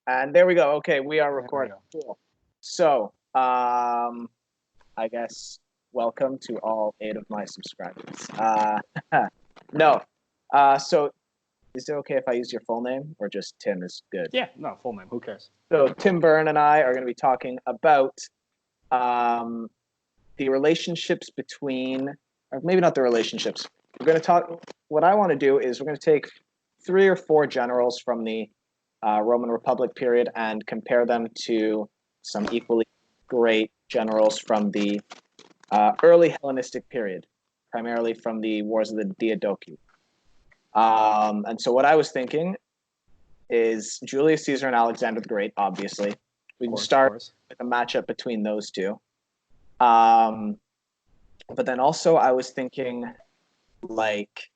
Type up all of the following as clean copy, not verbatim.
And there we go. Okay, we are There we recording. go. Cool. So, I guess welcome to all 8 of my subscribers. No. So is it okay if I use your full name or just Tim is good? Yeah, no, full name. Who cares? So Tim Byrne and I are going to be talking about um, the relationships between, or maybe not the relationships. We're going to talk. What I want to do is we're going to take 3 or 4 generals from the Roman Republic period and compare them to some equally great generals from the early Hellenistic period, primarily from the Wars of the Diadochi. And so, what I was thinking is Julius Caesar and Alexander the Great. Obviously, we can start with a matchup between those two. But then also, I was thinking like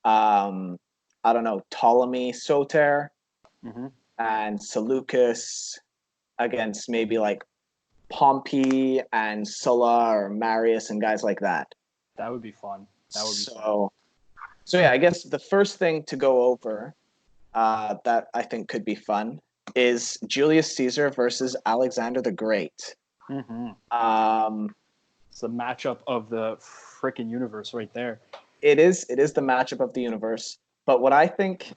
I don't know, Ptolemy Soter and Seleucus against maybe like Pompey and Sulla or Marius and guys like that. That would be fun. That would be so, fun. So yeah, I guess the first thing to go over that I think could be fun is Julius Caesar versus Alexander the Great. It's the matchup of the freaking universe right there. It is the matchup of the universe. But what I think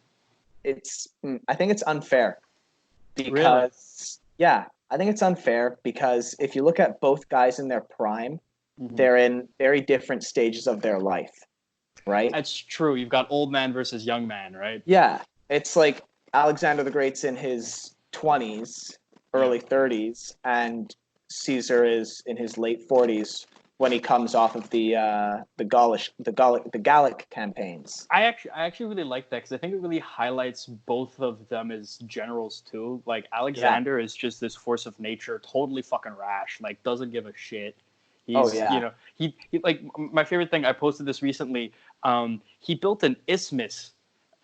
it's unfair because yeah, I think it's unfair because if you look at both guys in their prime, they're in very different stages of their life, right? That's true. You've got old man versus young man, right? Yeah, it's like Alexander the Great's in his 20s, early 30s, and Caesar is in his late 40s when he comes off of the Gallic campaigns. I actually really like that because I think it really highlights both of them as generals too. Like Alexander is just this force of nature, totally fucking rash, like doesn't give a shit. He's he like my favorite thing. I posted this recently. He built an isthmus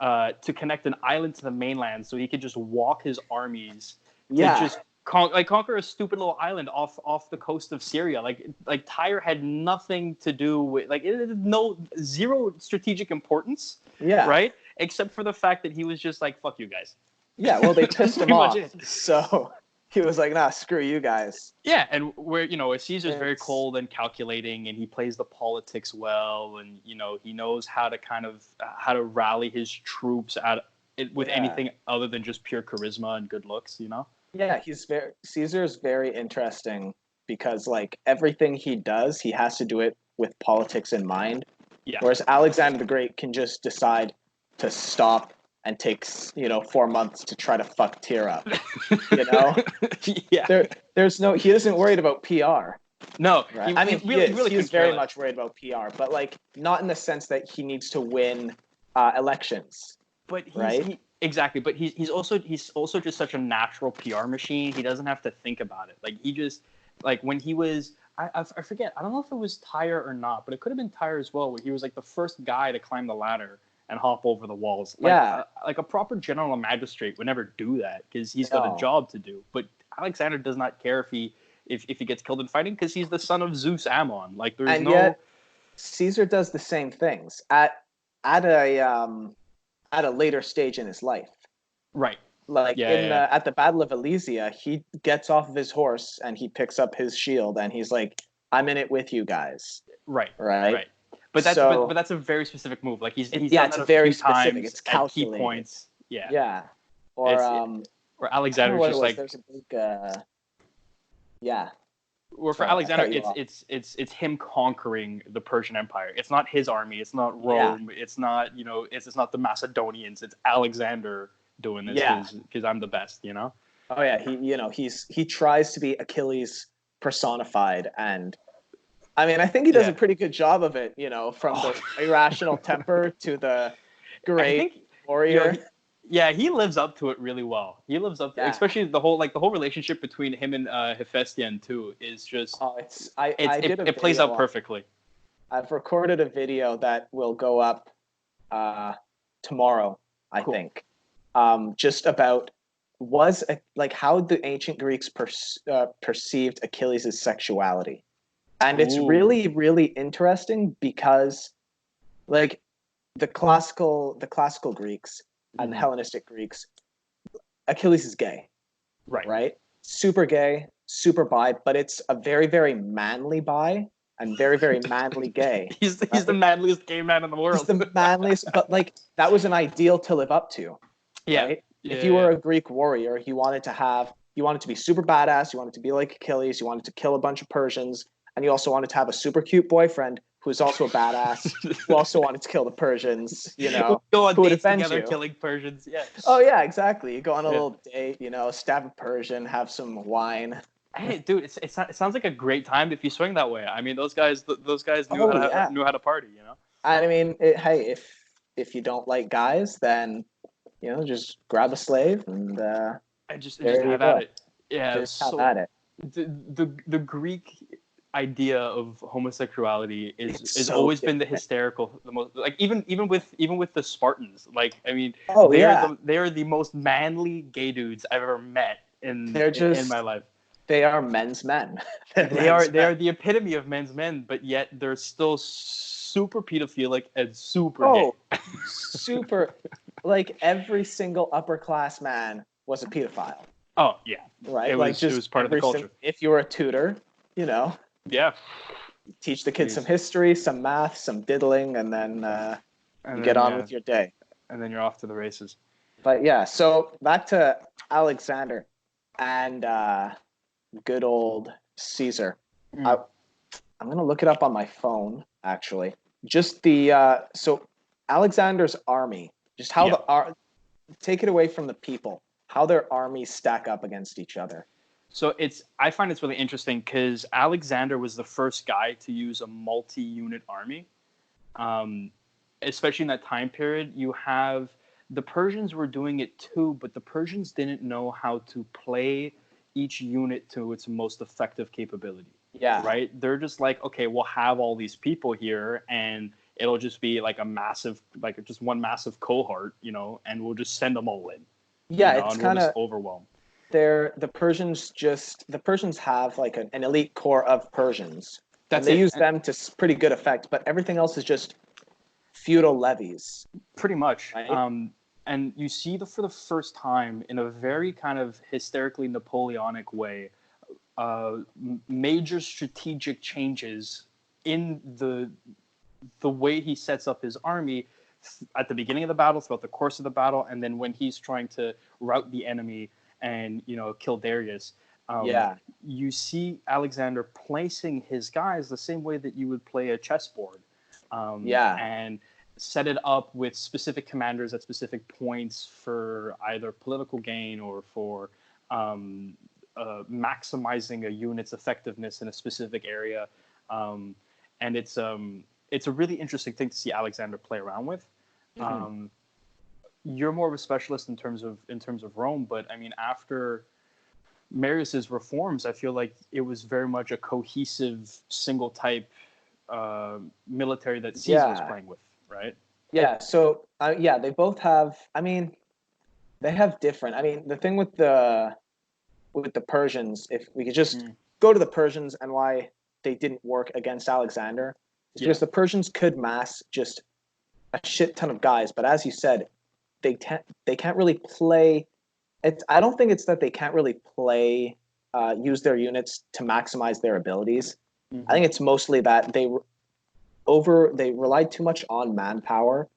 to connect an island to the mainland, so he could just walk his armies to just conquer a stupid little island off the coast of Syria. Like Tyre had nothing to do with it had zero strategic importance. Yeah. Right. Except for the fact that he was just like, fuck you guys. Yeah. Well, they pissed him off. So he was like, nah, screw you guys. Yeah. And Caesar's very cold and calculating, and he plays the politics well, and he knows how to rally his troops with anything other than just pure charisma and good looks. Yeah, Caesar is very interesting because like everything he does, he has to do it with politics in mind. Yeah. Whereas Alexander the Great can just decide to stop and takes 4 months to try to fuck Tyre up. Yeah. He isn't worried about PR. No, right? He's very much worried about PR, but like not in the sense that he needs to win elections. But exactly, but he's also just such a natural PR machine. He doesn't have to think about it. Like he just when he was I forget, I don't know if it was Tyre or not, but it could have been Tyre as well, where he was like the first guy to climb the ladder and hop over the walls. Like a proper general magistrate would never do that because he's got a job to do. But Alexander does not care if he gets killed in fighting because he's the son of Zeus Ammon. Like yet, Caesar does the same things at a later stage in his life. Right. At the Battle of Alesia, he gets off of his horse and he picks up his shield and he's like, I'm in it with you guys. Right. But that's a very specific move. Like he's done that very specific. It's calculated. Key points. Yeah. Yeah. Or Alexander just like there's a big Or for Alexander, it's him conquering the Persian Empire. It's not his army. It's not Rome. Yeah. It's not it's not the Macedonians. It's Alexander doing this because I'm the best. Oh yeah, he tries to be Achilles personified, and I mean I think he does a pretty good job of it. From the irrational temper to the great warrior. Yeah, he lives up to it really well. He lives up to especially the whole relationship between him and Hephaestion too is just it plays out perfectly. I've recorded a video that will go up tomorrow, I think. Just about how the ancient Greeks perceived Achilles' sexuality. And it's really, really interesting because like the classical Greeks and the Hellenistic Greeks, Achilles is gay, right? Super gay, super bi, but it's a very, very manly bi and very, very manly gay. He's the manliest gay man in the world. He's the manliest, but like that was an ideal to live up to, right? If you were a Greek warrior, you wanted to be super badass, you wanted to be like Achilles, you wanted to kill a bunch of Persians, and you also wanted to have a super cute boyfriend who's also a badass, who also wanted to kill the Persians, go on who would dates avenge together, you. killing Persians. Yeah. Oh yeah, exactly. You go on a little date, stab a Persian, have some wine. Hey, dude, it sounds like a great time if you swing that way. I mean, those guys knew how to party, I mean, hey, if you don't like guys, then just grab a slave and just have at it. Yeah, just have at it. The Greek idea of homosexuality is so always different. been the most like even with the Spartans. Like, I mean, they are the most manly gay dudes I've ever met in my life. They are men's men. They are the epitome of men's men, but yet they're still super pedophilic and super gay. Super. Like every single upper class man was a pedophile. Oh yeah, right. It was part of the culture. If you were a tutor, yeah, teach the kids some history, some math, some diddling, and then you get on with your day. And then you're off to the races. But yeah, so back to Alexander and good old Caesar. I'm going to look it up on my phone, actually. Just so Alexander's army, just how take it away from the people, how their armies stack up against each other. So I find it's really interesting because Alexander was the first guy to use a multi-unit army. Especially in that time period, you have the Persians were doing it too, but the Persians didn't know how to play each unit to its most effective capability. Yeah. Right? They're just like, okay, we'll have all these people here and it'll just be like just one massive cohort, and we'll just send them all in. Yeah, it's kind of overwhelmed. The Persians have like an elite corps of Persians. They use them to pretty good effect, but everything else is just feudal levies. Pretty much. Right? And you see for the first time in a very kind of hysterically Napoleonic way, major strategic changes in the way he sets up his army at the beginning of the battle, throughout the course of the battle, and then when he's trying to rout the enemy and kill Darius. You see Alexander placing his guys the same way that you would play a chessboard. And set it up with specific commanders at specific points for either political gain or for maximizing a unit's effectiveness in a specific area. And it's a really interesting thing to see Alexander play around with. Mm-hmm. You're more of a specialist in terms of Rome, but I mean, after Marius's reforms, I feel like it was very much a cohesive single type military that Caesar was playing with, right? Yeah. So they both have. I mean, they have different. I mean, the thing with the Persians, if we could just go to the Persians and why they didn't work against Alexander, is because the Persians could mass just a shit ton of guys, but as you said, they can't really play. I don't think it's that they can't really play, use their units to maximize their abilities. Mm-hmm. I think it's mostly that they relied too much on manpower.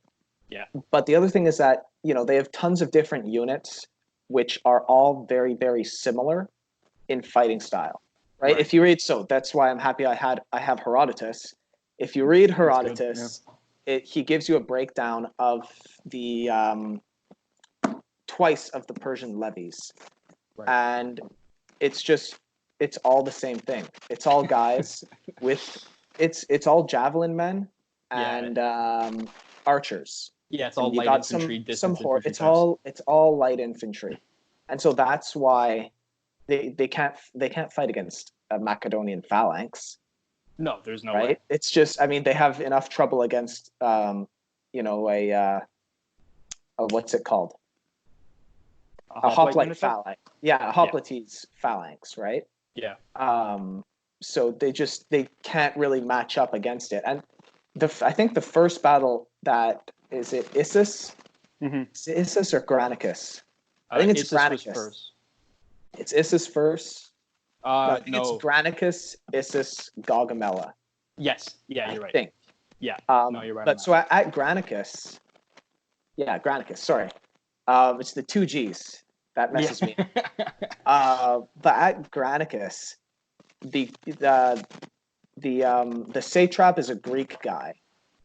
Yeah. But the other thing is that, they have tons of different units, which are all very, very similar in fighting style, right? If you read, so that's why I'm happy I have Herodotus. If you read Herodotus, he gives you a breakdown of the twice of the Persian levies. Right. And it's all the same thing. It's all guys with, it's all javelin men and archers. Yeah, it's all light infantry. It's all light infantry, and so that's why they can't fight against a Macedonian phalanx. No, there's no way. way. It's just, I mean, they have enough trouble against a what's it called? A hoplite phalanx. Yeah, a hoplitese phalanx, right? Yeah. So they can't really match up against it, and I think the first battle that is it Issus, mm-hmm. Issus or Granicus? I think it's Issus was Granicus. first. It's Issus first. No, I think No. it's Granicus, Issus, Gaugamela. Yes. Yeah, you're right. I think. Yeah. No, you're right. But so at Granicus, Granicus. Sorry, it's the two G's that messes me. But at Granicus, the satrap is a Greek guy.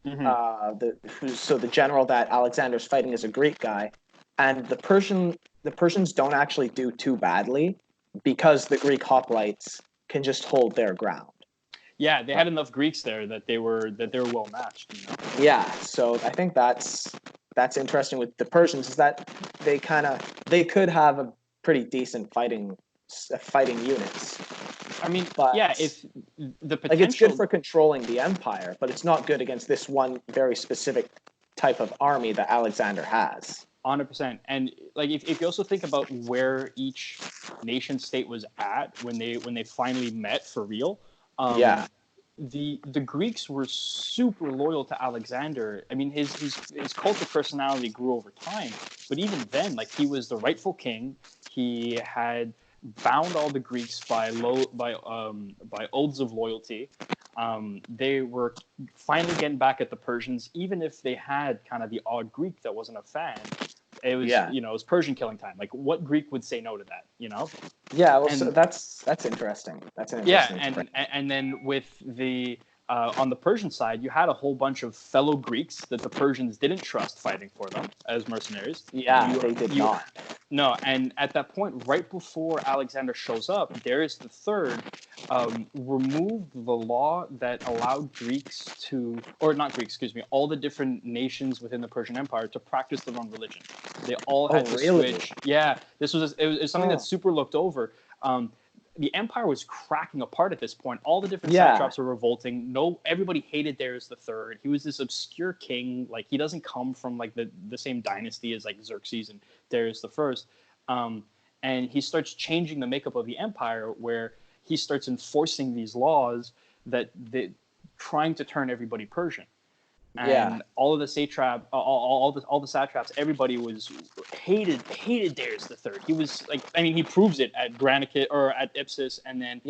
Mm-hmm. So the general that Alexander's fighting is a Greek guy, and the Persians don't actually do too badly because the Greek hoplites can just hold their ground. Yeah, they had enough Greeks there that they were well matched. You know? Yeah, so I think that's interesting with the Persians is that they could have a pretty decent fighting units. I mean, but yeah, if the potential, like it's good for controlling the empire, but it's not good against this one very specific type of army that Alexander has. 100%. And like if you also think about where each nation state was at when they finally met for real, the Greeks were super loyal to Alexander. I mean, his cult of personality grew over time, but even then, like he was the rightful king. He had bound all the Greeks by oaths of loyalty. They were finally getting back at the Persians, even if they had kind of the odd Greek that wasn't a fan. It was it was Persian killing time. Like what Greek would say no to that? You know? Yeah, well, so that's interesting. That's an interesting. And then with the on the Persian side, you had a whole bunch of fellow Greeks that the Persians didn't trust fighting for them as mercenaries. Yeah, they did not. No, and at that point, right before Alexander shows up, Darius III removed the law that allowed all the different nations within the Persian Empire to practice their own religion. They all had to switch. Yeah, it was something that's super looked over. The empire was cracking apart at this point. All the different satraps were revolting. Everybody hated Darius III. He was this obscure king. Like he doesn't come from like the same dynasty as like Xerxes and Darius I. And he starts changing the makeup of the empire, where he starts enforcing these laws that trying to turn everybody Persian. And all of the all the satraps, everybody was hated Darius III. He was like, I mean, he proves it at Granicus or at Ipsus, and then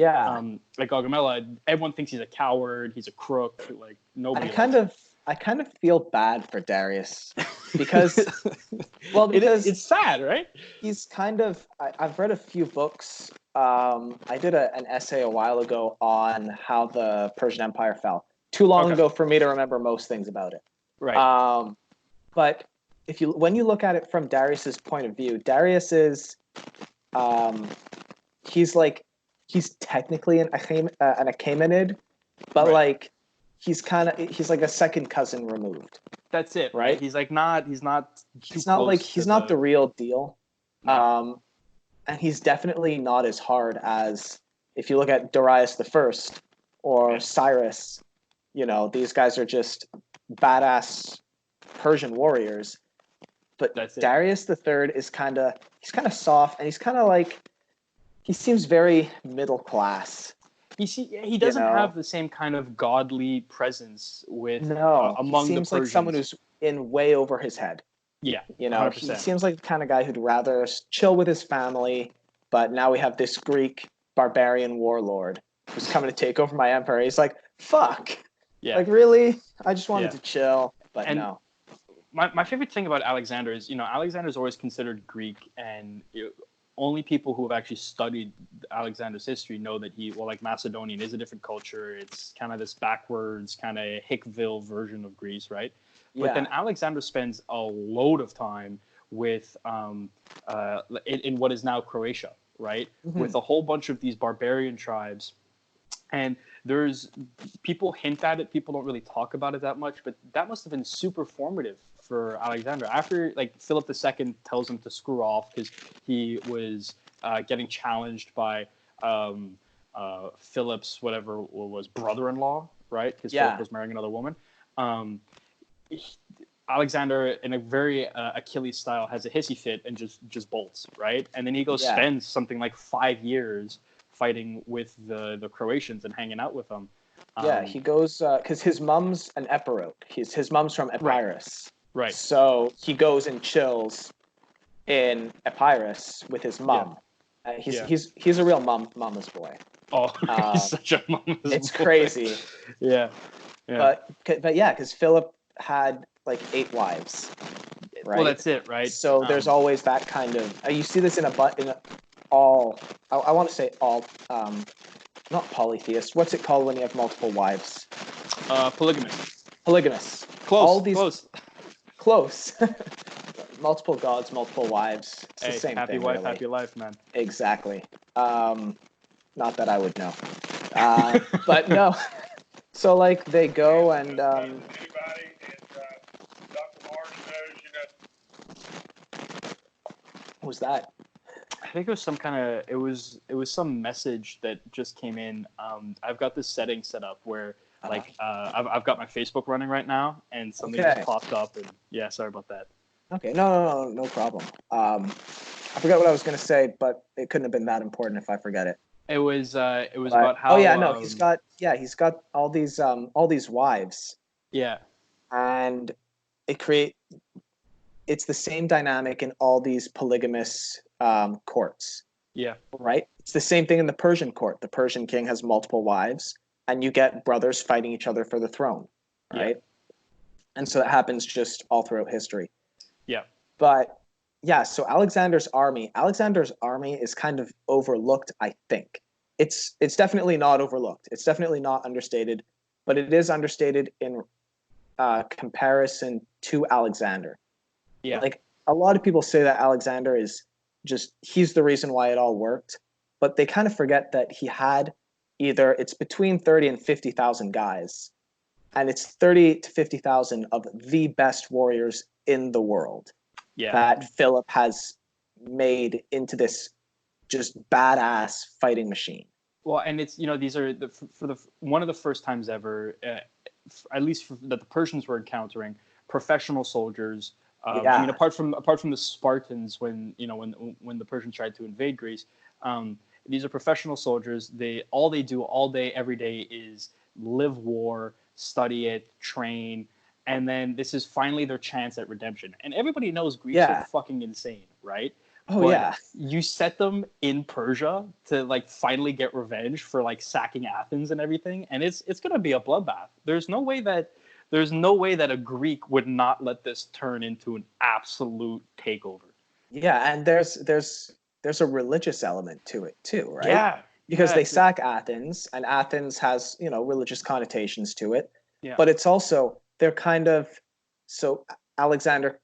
like Gaugamela. Everyone thinks he's a coward, he's a crook. Like nobody. I kind of feel bad for Darius because it's sad, right? He's kind of. I've read a few books. I did an essay a while ago on how the Persian Empire fell. Too long ago for me to remember most things about it. Right. But when you look at it from Darius's point of view, Darius is, he's technically an Achaemenid, but like he's like a second cousin removed. That's it, right? He's not the real deal. No. And he's definitely not as hard as if you look at Darius I or Cyrus. You know, these guys are just badass Persian warriors. But Darius III is kind of soft, and he's kind of like, he seems very middle class. He doesn't have the same kind of godly presence among the Persians. He seems like someone who's in way over his head. Yeah, you know, 100%. He seems like the kind of guy who'd rather chill with his family. But now we have this Greek barbarian warlord who's coming to take over my empire. He's like, fuck. Yeah. Like, really? I just wanted to chill, but no. My favorite thing about Alexander is, Alexander's always considered Greek, and only people who have actually studied Alexander's history know that Macedonian is a different culture. It's kind of this backwards, kind of Hickville version of Greece, right? But then Alexander spends a load of time with in what is now Croatia, right? Mm-hmm. With a whole bunch of these barbarian tribes. And there's people hint at it, people don't really talk about it that much, but that must have been super formative for Alexander. After Philip II tells him to screw off because he was getting challenged by Philip's brother-in-law, right? Because Philip was marrying another woman. Alexander, in a very Achilles style, has a hissy fit and just bolts, right? And then he spends something like 5 years fighting with the Croatians and hanging out with them. He goes because his mom's an Epirote. His mom's from Epirus. Right. So he goes and chills in Epirus with his mom. He's a real mama's boy. Oh, he's such a mama's It's boy. crazy. Yeah. But yeah, because Philip had like 8 wives. Right? Well, that's it, right? So there's always that kind of. You see this in all. I want to say all. Not polytheist. What's it called when you have multiple wives? Polygamous. Polygamous. Close. All these close. Multiple gods, multiple wives. It's the same happy thing. Wife, really. happy life, man. Exactly. Not that I would know. But no. So like they go and. Anybody, and Dr. Mars knows, What was that? I think it was some kind of it was some message that just came in. I've got this setting set up where I've got my Facebook running right now, and something just popped up, and yeah, sorry about that. Okay, no problem. I forgot what I was going to say, but it couldn't have been that important if I forget it. It was about how. Oh yeah, no, he's got all these wives. Yeah. And it's the same dynamic in all these polygamous courts. Yeah. Right? It's the same thing in the Persian court. The Persian king has multiple wives, and you get brothers fighting each other for the throne. Right? Yeah. And so that happens just all throughout history. Yeah. But yeah, so Alexander's army is kind of overlooked, I think. It's definitely not overlooked. It's definitely not understated, but it is understated in comparison to Alexander. Yeah. Like a lot of people say that Alexander he's the reason why it all worked, but they kind of forget that he had it's between 30 and 50,000 guys, and it's 30 to 50,000 of the best warriors in the world. Yeah. That Philip has made into this just badass fighting machine. Well, and it's these are one of the first times ever, at least that the Persians were encountering professional soldiers. I mean, apart from the Spartans when the Persians tried to invade Greece, these are professional soldiers. All they do all day every day is live war, study it, train. And then this is finally their chance at redemption. And everybody knows Greeks are fucking insane, right? Oh, but yeah. You set them in Persia to finally get revenge for sacking Athens and everything, and it's gonna be a bloodbath. There's no way that a Greek would not let this turn into an absolute takeover. Yeah, and there's a religious element to it too, right? Yeah. Because they sack Athens, and Athens has religious connotations to it. Yeah. But it's also they're kind of Alexander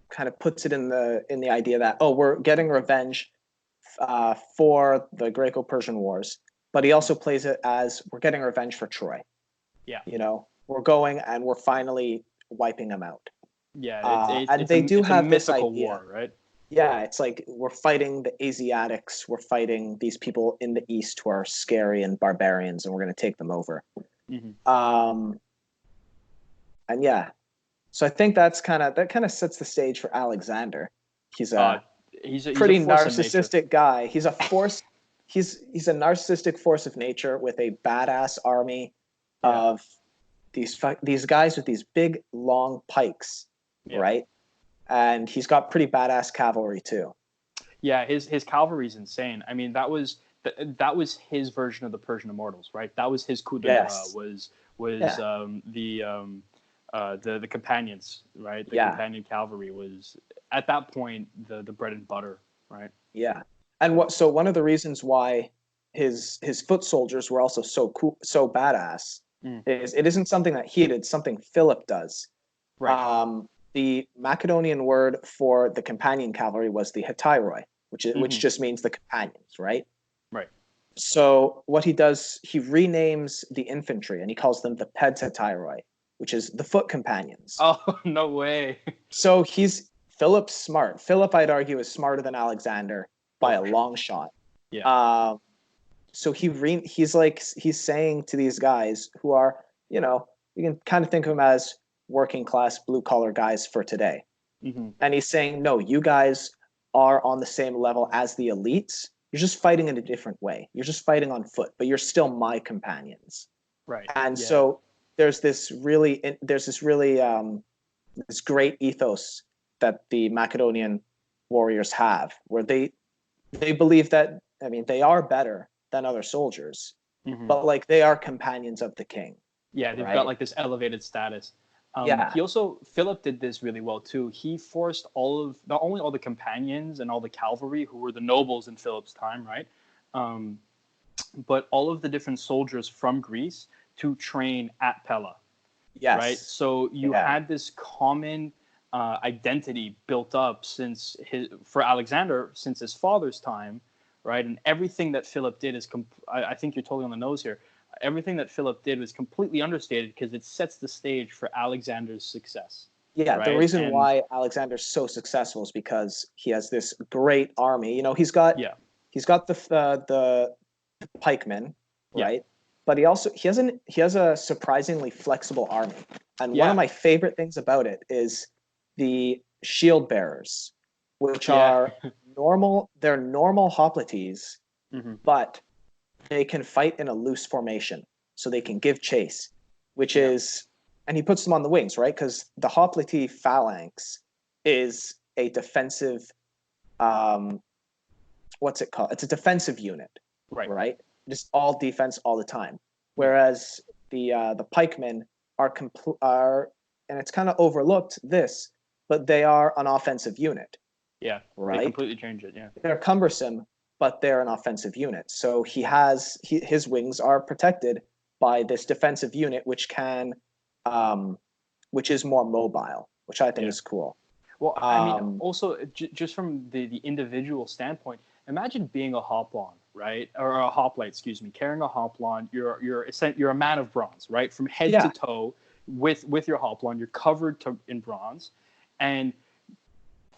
kind of puts it in the idea that we're getting revenge for the Greco-Persian Wars, but he also plays it as we're getting revenge for Troy. Yeah, we're going and we're finally wiping them out. Yeah, and they do have this idea, war, right? Yeah, it's like we're fighting the Asiatics, we're fighting these people in the East who are scary and barbarians, and we're going to take them over. Mm-hmm. And yeah, so I think that kind of sets the stage for Alexander. He's a pretty narcissistic guy. He's a force. He's a narcissistic force of nature with a badass army of these guys with these big long pikes, right? And he's got pretty badass cavalry too. Yeah, his cavalry's insane. I mean, that was his version of the Persian immortals, right? That was his coup d'état. The companions, right? The companion cavalry was at that point the bread and butter, right? Yeah, and one of the reasons why his foot soldiers were also so cool, so badass, is it isn't something that he did, something Philip does. Right. The Macedonian word for the companion cavalry was the hetairoi, which just means the companions, right? Right. So what he does, he renames the infantry and he calls them the pedhetairoi, which is the foot companions. Oh, no way. So Philip's smart. Philip, I'd argue, is smarter than Alexander by a long shot. Yeah. So he's saying to these guys who are, you can kind of think of them as working class blue collar guys for today. Mm-hmm. And he's saying, no, you guys are on the same level as the elites. You're just fighting in a different way. You're just fighting on foot, but you're still my companions. Right. And so there's this great ethos that the Macedonian warriors have, where they believe that, I mean, they are better than other soldiers, but like they are companions of the king. Yeah, they've got like this elevated status. Philip did this really well too. He forced not only all the companions and all the cavalry who were the nobles in Philip's time, right? But all of the different soldiers from Greece to train at Pella. Yes. Right. So you had this common identity built up for Alexander since his father's time, right? And everything that Philip did is I think you're totally on the nose here. Everything that Philip did was completely understated because it sets the stage for Alexander's success. Yeah, right? The reason why Alexander's so successful is because he has this great army. You know, he's got the pikemen, right? Yeah. But he has a surprisingly flexible army. And one of my favorite things about it is the shield bearers, which are normal. They're normal hoplites, but they can fight in a loose formation, so they can give chase, which is, and he puts them on the wings, right? Because the hoplite phalanx is a defensive, what's it called? It's a defensive unit, right? Just all defense all the time. Whereas the pikemen are, and it's kind of overlooked this, but they are an offensive unit. Yeah, right. They completely change it. Yeah, they're cumbersome, but they're an offensive unit. So his wings are protected by this defensive unit, which is more mobile, which I think is cool. Well, I mean, also just from the individual standpoint, imagine being a hoplon, right, or a hoplite, excuse me, carrying a hoplon. You're a man of bronze, right, from head to toe with your hoplon. You're covered in bronze, and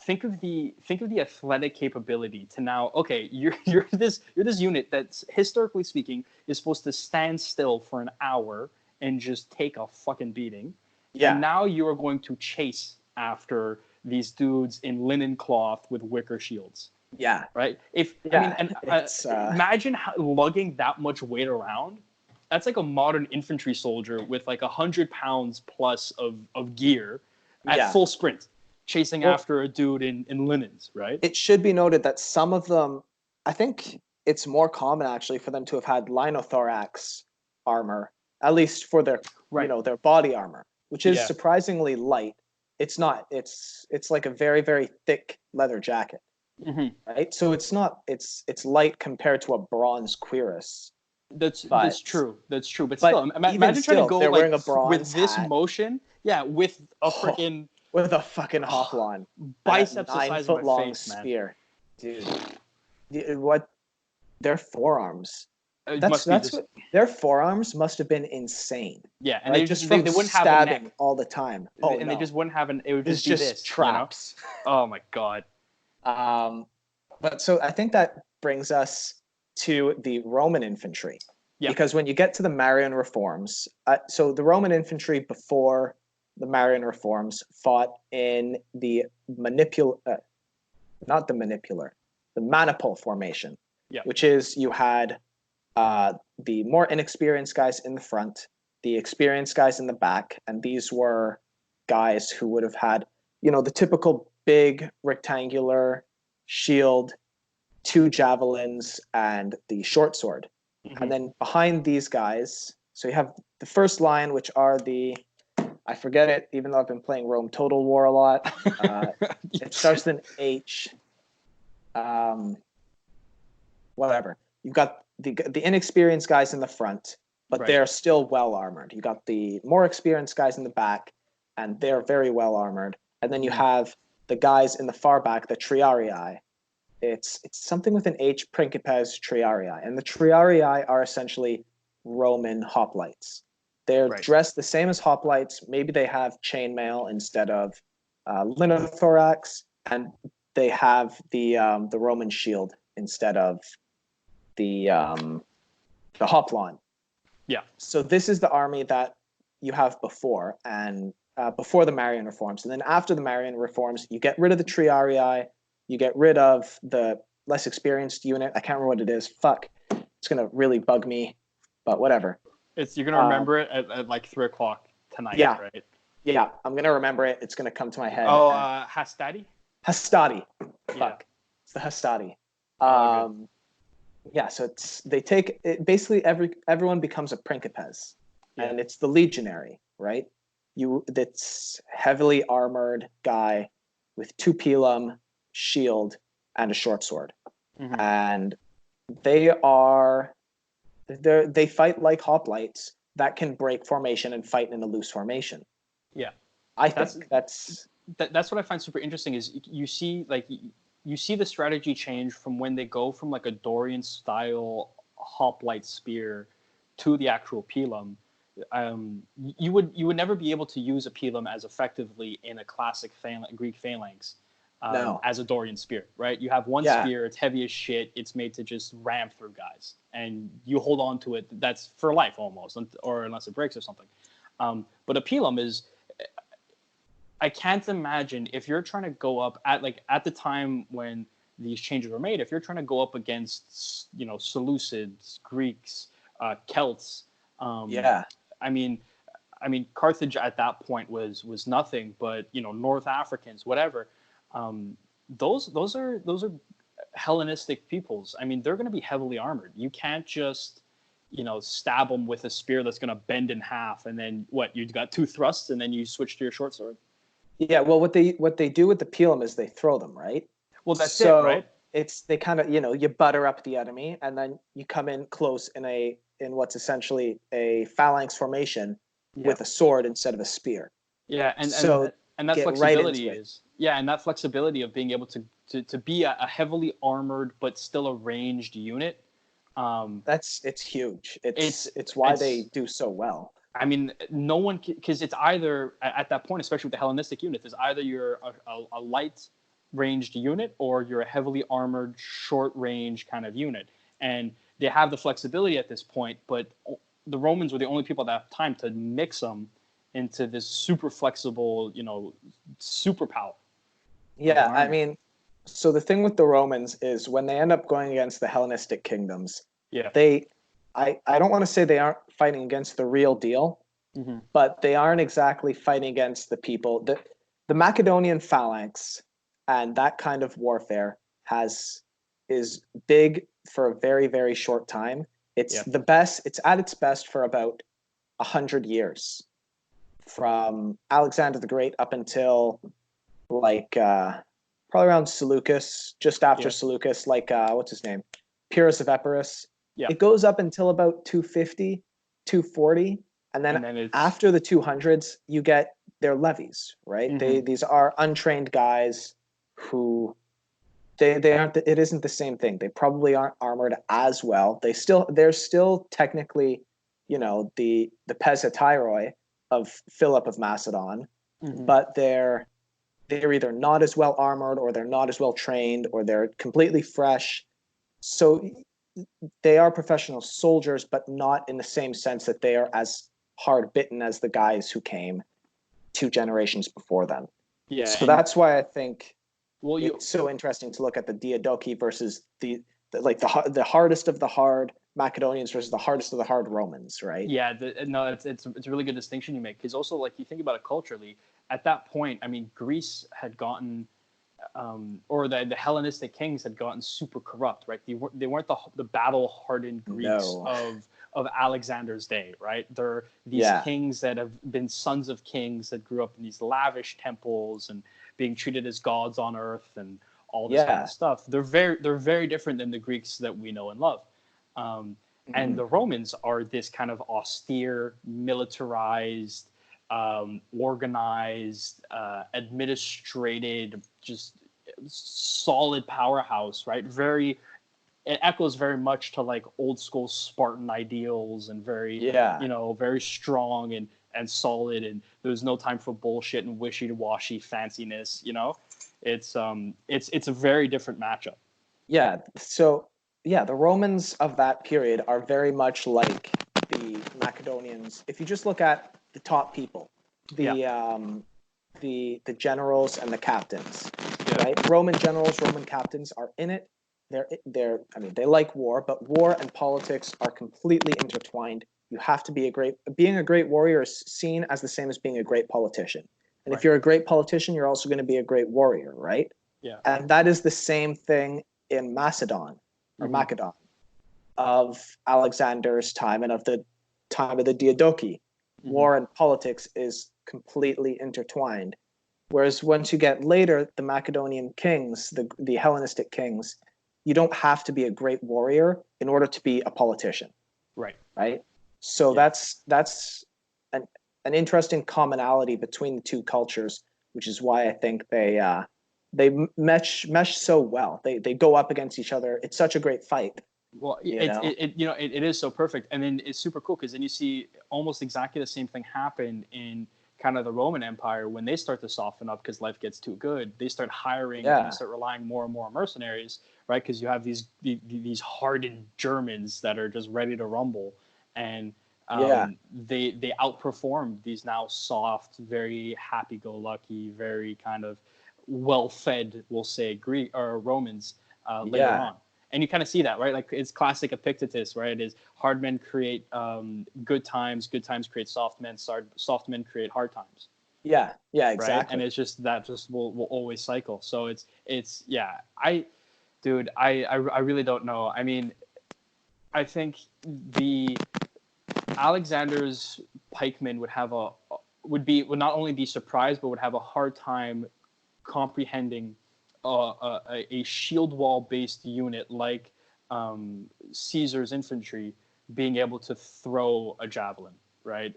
think of the athletic capability to now. Okay, you're this unit that's, historically speaking, is supposed to stand still for an hour and just take a fucking beating. Yeah. And now you are going to chase after these dudes in linen cloth with wicker shields. Yeah. Right. Imagine lugging that much weight around. That's like a modern infantry soldier with like 100 pounds plus of gear at full sprint, chasing after a dude in linens. Right. It should be noted that some of them, I think it's more common actually for them to have had linothorax armor, at least for their their body armor, which is surprisingly light. It's not. It's like a very, very thick leather jacket, right? So it's not. It's light compared to a bronze cuirass. That's true. But still, imagine trying to go like wearing a bronze with this motion. Yeah, with a freaking with a fucking hoplon, biceps the size of my face, spear, man. Dude. What? Their forearms. Their forearms must have been insane. Yeah, and right? they wouldn't have a neck all the time. They just wouldn't have it would just be this traps. You know? Oh my god. But so I think that brings us to the Roman infantry. Yeah. Because when you get to the Marian reforms, so the Roman infantry before the Marian reforms fought in the maniple formation. Yeah. Which is you had the more inexperienced guys in the front, the experienced guys in the back, and these were guys who would have had, the typical big rectangular shield, 2 javelins, and the short sword. And then behind these guys, so you have the first line, which are I forget it, even though I've been playing Rome Total War a lot. It starts with an H. Whatever. You've got the inexperienced guys in the front, but they're still well armored. You got the more experienced guys in the back, and they're very well armored. And then you have the guys in the far back, the triarii. It's something with an H, principes triarii, and the triarii are essentially Roman hoplites. They're dressed the same as hoplites. Maybe they have chainmail instead of linothorax, and they have the Roman shield instead of the hoplon. Yeah. So this is the army that you have before, and before the Marian reforms. And then after the Marian reforms, you get rid of the triarii, you get rid of the less experienced unit. I can't remember what it is. Fuck. It's going to really bug me, but whatever. You're going to remember it at like 3:00 tonight, right? Yeah, I'm gonna remember it. It's gonna come to my head. Oh, Hastati. Hastati. Yeah. Fuck, it's the Hastati. Good. Yeah, so they take it, basically everyone becomes a principes, and it's the legionary, right? That's heavily armored guy with 2 pilum, shield, and a short sword, and they fight like hoplites that can break formation and fight in a loose formation. Yeah, I think that's what I find super interesting is you see the strategy change from when they go from like a Dorian style hoplite spear to the actual pilum. You would never be able to use a pilum as effectively in a classic Greek phalanx as a Dorian spear, right? You have one spear, it's heavy as shit, it's made to just ram through guys, and you hold on to it. That's for life almost, or unless it breaks or something. But a pilum is, I can't imagine if you're trying to go up at the time when these changes were made, if you're trying to go up against, Seleucids, Greeks, Celts. I mean, Carthage at that point was nothing but, North Africans, whatever. Those are Hellenistic peoples. I mean, they're going to be heavily armored. You can't just, stab them with a spear that's going to bend in half, and then you got 2 thrusts, and then you switch to your short sword. Yeah, well, what they do with the pilum is they throw them, right? Well, that's it, right? It's they kind of, you butter up the enemy, and then you come in close in what's essentially a phalanx formation with a sword instead of a spear. Yeah, and that flexibility and that flexibility of being able to be a heavily armored but still a ranged unit. It's huge. It's why they do so well. I mean, no one, because it's either at that point, especially with the Hellenistic units, is either you're a light ranged unit or you're a heavily armored short range kind of unit, and they have the flexibility at this point. But the Romans were the only people that have time to mix them into this super flexible, superpower. Yeah, I mean, so the thing with the Romans is when they end up going against the Hellenistic kingdoms, I don't want to say they aren't fighting against the real deal, but they aren't exactly fighting against the people. The Macedonian phalanx and that kind of warfare is big for a very, very short time. It's the best. It's at its best for about 100 years, from Alexander the Great up until probably around Seleucus, just after Seleucus, what's his name? Pyrrhus of Epirus. Yeah. It goes up until about 250, 240, and then after the 200s, you get their levies, right? These are untrained guys who they aren't. It isn't the same thing. They probably aren't armored as well. They're still technically, the Pesatyroi of Philip of Macedon, but they're either not as well armored, or they're not as well trained, or they're completely fresh. So they are professional soldiers, but not in the same sense that they are as hard bitten as the guys who came 2 generations before them. Yeah. So that's why I think it's so interesting to look at the Diadochi versus the hardest of the hard Macedonians versus the hardest of the hard Romans, right? Yeah, it's a really good distinction you make, because also, you think about it culturally, at that point, I mean, Greece had gotten, or the Hellenistic kings had gotten super corrupt, right? They weren't the battle-hardened Greeks of Alexander's day, right? They're these kings that have been sons of kings that grew up in these lavish temples and being treated as gods on earth and all this kind of stuff. They're very different than the Greeks that we know and love. And the Romans are this kind of austere, militarized, organized, administrated, just solid powerhouse, right? It echoes very much to old school Spartan ideals, and very, very strong and solid, and there's no time for bullshit and wishy-washy fanciness. It's a very different matchup. Yeah. So the Romans of that period are very much like the Macedonians. If you just look at the top people, the generals and the captains, right? Roman generals, Roman captains are in it. They like war, but war and politics are completely intertwined you have to be being a great warrior is seen as the same as being a great politician. And Right. if you're a great politician, you're also going to be a great warrior, right? Yeah. And that is the same thing in Macedon or Macedon of Alexander's time and of the time of the Diadochi. War and politics is completely intertwined. Whereas once you get later, the Macedonian kings, the Hellenistic kings, you don't have to be a great warrior in order to be a politician. Right. Right. So that's an interesting commonality between the two cultures, which is why I think they mesh so well. They go up against each other. It's such a great fight. Well, it is so perfect, and then it's super cool because then you see almost exactly the same thing happen in kind of the Roman Empire when they start to soften up because life gets too good. They start hiring and start relying more and more on mercenaries, right? Because you have these hardened Germans that are just ready to rumble, and they outperform these now soft, very happy-go-lucky, very kind of well-fed, we'll say, Greek or Romans later on. And you kind of see that, right? Like it's classic Epictetus, right? It is hard men create good times create soft men, soft men create hard times. Yeah, exactly. Right? And it's just that will always cycle. So I really don't know. I mean, I think the Alexander's pikemen would not only be surprised, but would have a hard time comprehending a shield wall based unit like Caesar's infantry being able to throw a javelin, right?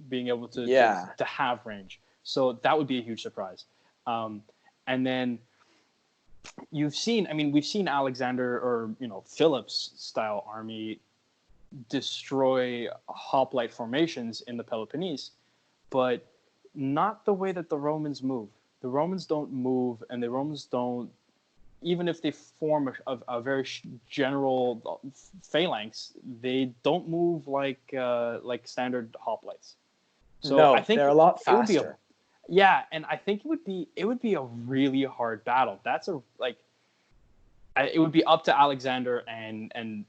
Being able to have range. So that would be a huge surprise. And then we've seen Alexander or Philip's style army destroy hoplite formations in the Peloponnese, but not the way that the Romans move. The Romans don't move, and the Romans don't, even if they form a very general phalanx, they don't move like standard hoplites. So I think they're a lot faster. And I think it would be a really hard battle. It would be up to Alexander and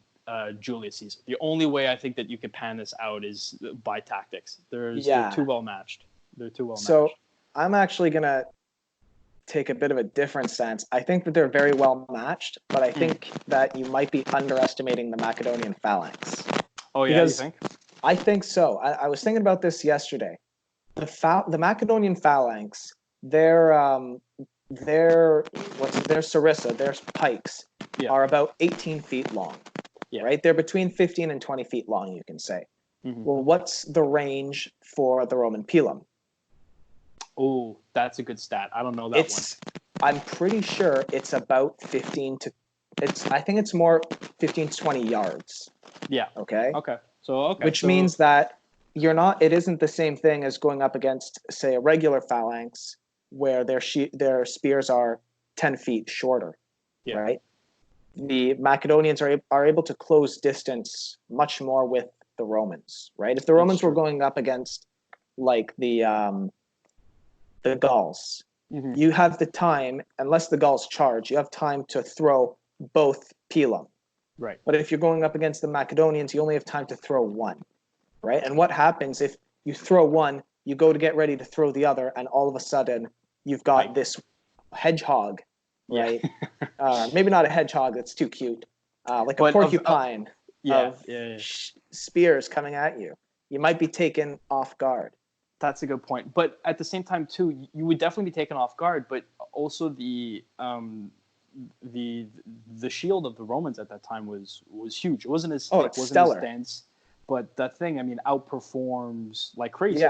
Julius Caesar. The only way I think that you could pan this out is by tactics. They're too well matched. So I'm actually gonna take a bit of a different stance. I think that they're very well matched, but I think that you might be underestimating the Macedonian phalanx. Oh yeah, you think? I think so. I was thinking about this yesterday. The Macedonian phalanx, their sarissa, their pikes are about 18 feet long. Yeah. Right? They're between 15 and 20 feet long, you can say. Well, what's the range for the Roman pilum? Oh, that's a good stat. I don't know that one. I'm pretty sure it's about I think it's more 15 to 20 yards. Yeah. Okay. Which means that it isn't the same thing as going up against, say, a regular phalanx where their spears are 10 feet shorter. Yeah. Right. The Macedonians are able to close distance much more with the Romans, right? If the Romans were going up against like the Gauls, you have the time, unless the Gauls charge, you have time to throw both pilum. Right. But if you're going up against the Macedonians, you only have time to throw one, right? And what happens if you throw one, you go to get ready to throw the other, and all of a sudden you've got this hedgehog, right? Maybe not a hedgehog, that's too cute. Like a porcupine of spears coming at you. You might be taken off guard. That's a good point. But at the same time, too, you would definitely be taken off guard. But also the shield of the Romans at that time was huge. It wasn't as thick, wasn't as dense. But that thing, I mean, outperforms like crazy.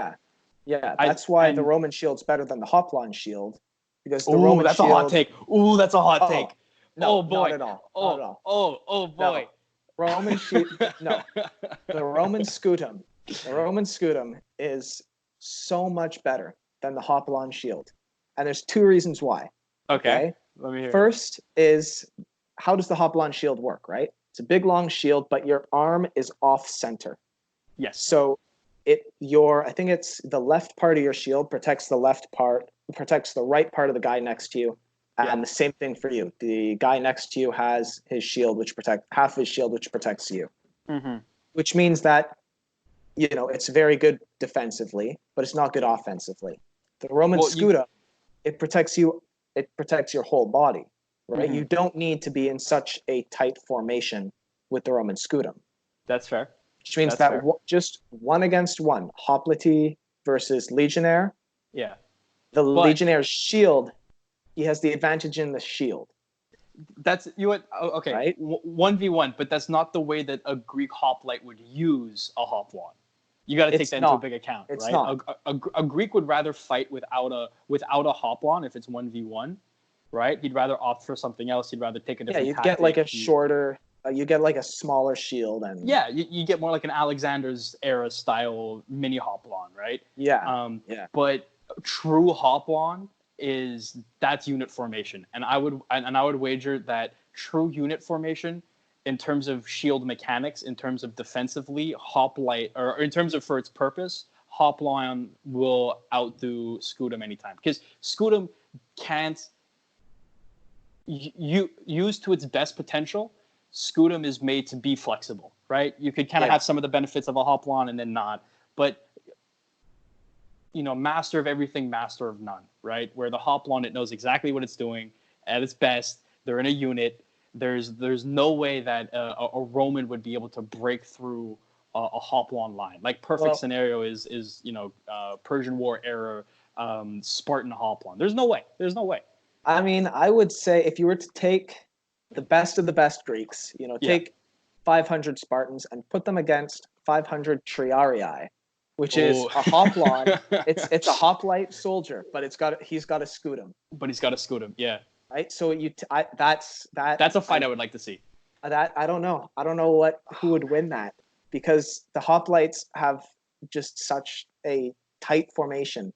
Yeah. That's why the Roman shield's better than the Hoplon shield, because the Roman that's shield. A hot take. Ooh, that's a hot take. No, boy. Not at all. Oh boy. No. Roman shield. No, the Roman scutum. The Roman scutum is so much better than the Hoplon shield, and there's two reasons why. Okay? Let me hear. First is, how does the Hoplon shield work? Right, it's a big long shield, but your arm is off center. Yes. So I think it's the left part of your shield protects the right part of the guy next to you. And the same thing for you. The guy next to you has his shield, which protects half of his shield, which protects you. Which means that it's very good defensively, but it's not good offensively. The Roman scutum, it protects you. It protects your whole body, right? Mm-hmm. You don't need to be in such a tight formation with the Roman scutum. That's fair. Which means just one against one, hoplite versus legionnaire. Yeah. The legionnaire's shield, he has the advantage in the shield. That's okay. Right? 1v1, but that's not the way that a Greek hoplite would use a hop wand. You got to take that into a big account, right? It's not. A Greek would rather fight without a hop wand if it's 1v1, right? He'd rather opt for something else. He'd rather take a different tactic. Get like a shorter. You get like a smaller shield, and you get more like an Alexander's era style mini hop wand, right? Yeah. But true hop wand that's unit formation, and I would wager that true unit formation, in terms of shield mechanics, in terms of defensively, hoplite, or in terms of for its purpose, hoplite will outdo scutum anytime, because scutum can't use to its best potential. Scutum is made to be flexible, right? You could kind of have some of the benefits of a hoplon and then not, but master of everything, master of none, right? Where the hoplon, it knows exactly what it's doing at its best. They're in a unit. There's no way that a Roman would be able to break through a hoplon line. Like perfect scenario is Persian War era Spartan hoplon. There's no way. I mean, I would say if you were to take the best of the best Greeks, take 500 Spartans and put them against 500 Triarii, which is a hoplon. It's a hoplite soldier, but he's got a scutum. But he's got a scutum, yeah. Right, so that's a fight I would like to see. That I don't know. I don't know who would win that, because the hoplites have just such a tight formation,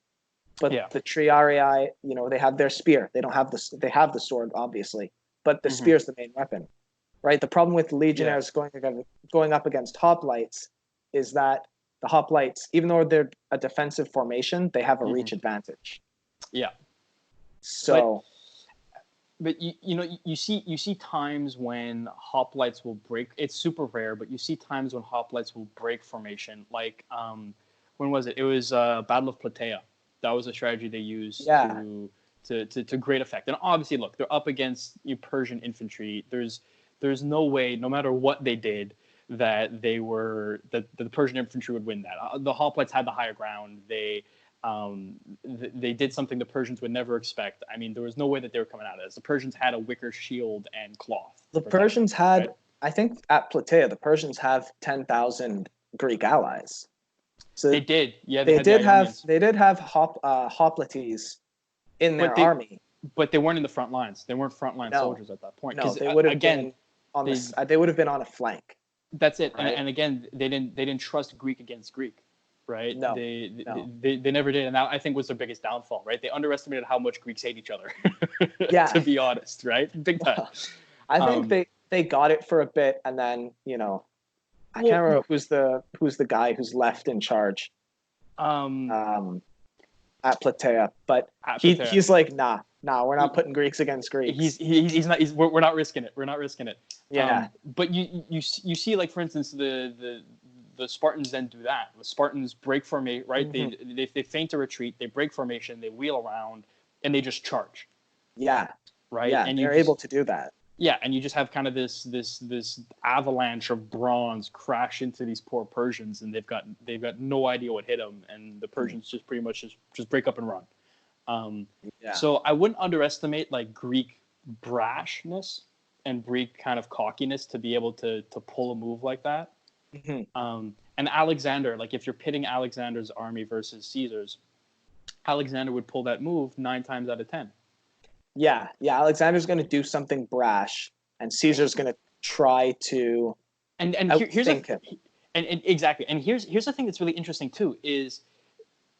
but the Triarii, they have their spear. They don't have they have the sword, obviously, but the spear is the main weapon, right? The problem with legionnaires going up against hoplites is that the hoplites, even though they're a defensive formation, they have a reach advantage. Yeah. So. But you see times when hoplites will break. It's super rare, but you see times when hoplites will break formation. Like when was it? It was Battle of Plataea. That was a strategy they used to great effect. And obviously, look, they're up against Persian infantry. There's no way, no matter what they did, that the Persian infantry would win that. The hoplites had the higher ground. They did something the Persians would never expect. I mean, there was no way that they were coming out of this. The Persians had a wicker shield and cloth. The Persians had, right? I think at Plataea, the Persians have 10,000 Greek allies. So they did, yeah. They did have hoplites in their army, but they weren't in the front lines. They weren't frontline soldiers at that point. No, they would have been on they would have been on a flank. That's it. Right? And again, they didn't trust Greek against Greek. Right? No, they never did, and that I think was their biggest downfall. Right? They underestimated how much Greeks hate each other. Yeah, to be honest, right? Big time. I think they got it for a bit, and then I can't remember who's the guy who's left in charge. At Plataea, but he's like, nah, we're not putting Greeks against Greeks. He's not. We're not risking it. We're not risking it. Yeah. But you see, like, for instance, the Spartans then do that. The Spartans break formation, right? Mm-hmm. They feint a retreat, they break formation, they wheel around, and they just charge. Yeah. Right. Yeah, and they're able to do that. Yeah, and you just have kind of this avalanche of bronze crash into these poor Persians, and they've got no idea what hit them, and the Persians just pretty much just break up and run. So I wouldn't underestimate like Greek brashness and Greek kind of cockiness to be able to pull a move like that. Mm-hmm. And Alexander, like if you're pitting Alexander's army versus Caesar's, Alexander would pull that move 9 times out of 10. Yeah. Alexander's going to do something brash, and Caesar's going to try to outthink him. And exactly. And here's the thing that's really interesting too is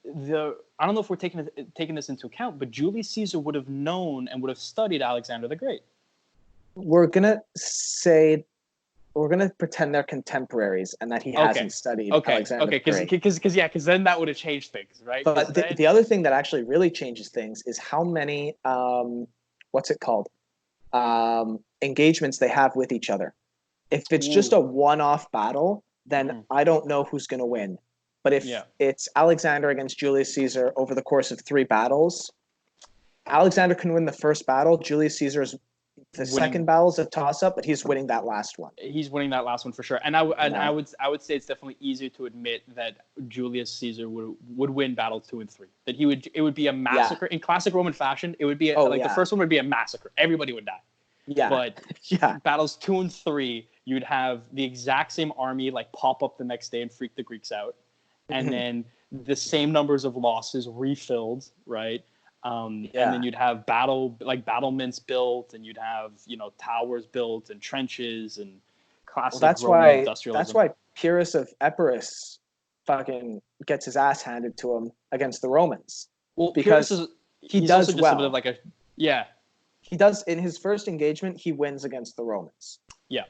I don't know if we're taking this into account, but Julius Caesar would have known and would have studied Alexander the Great. We're gonna pretend they're contemporaries and that he hasn't studied Alexander the Great. Because then that would have changed things, right? But the other thing that actually really changes things is how many engagements they have with each other. If it's just a one-off battle, then I don't know who's going to win. But if it's Alexander against Julius Caesar over the course of 3 battles, Alexander can win the first battle. Julius Caesar's second battle is a toss-up, but he's winning that last one. He's winning that last one for sure. And I would say it's definitely easier to admit that Julius Caesar would win battle 2 and 3. That it would be a massacre in classic Roman fashion. It would be the first one would be a massacre. Everybody would die. Yeah. But battles 2 and 3, you'd have the exact same army like pop up the next day and freak the Greeks out, and then the same numbers of losses refilled, right? And then you'd have battlements built, and you'd have towers built and trenches and classic Roman industrialism. That's why Pyrrhus of Epirus fucking gets his ass handed to him against the Romans. Well, because he does well. A bit of He does in his first engagement. He wins against the Romans. Yeah.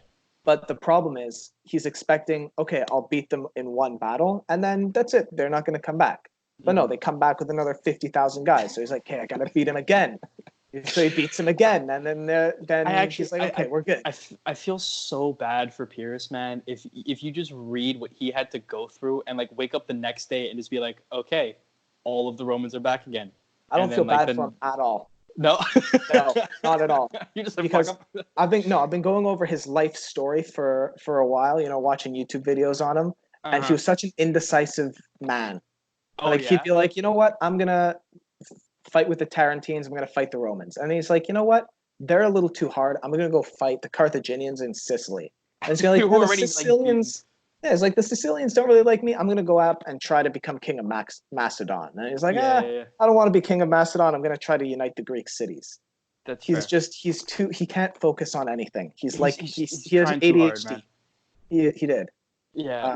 But the problem is he's expecting, okay, I'll beat them in one battle, and then that's it. They're not going to come back. But no, they come back with another 50,000 guys. So he's like, "Okay, I gotta beat him again." So he beats him again, and then he's like, "Okay, we're good." I feel so bad for Pyrrhus, man. If you just read what he had to go through and like wake up the next day and just be like, "Okay, all of the Romans are back again." I don't feel bad for him at all. No, no, not at all. You just because I've been going over his life story for a while. Watching YouTube videos on him, and he was such an indecisive man. He'd be like, you know what? I'm going to fight with the Tarentines. I'm going to fight the Romans. And he's like, you know what? They're a little too hard. I'm going to go fight the Carthaginians in Sicily. And he's going to like, the Sicilians. It's like the Sicilians don't really like me. I'm going to go up and try to become king of Macedon. And he's like, I don't want to be king of Macedon. I'm going to try to unite the Greek cities. He can't focus on anything. He has ADHD. Hard, he did. Yeah,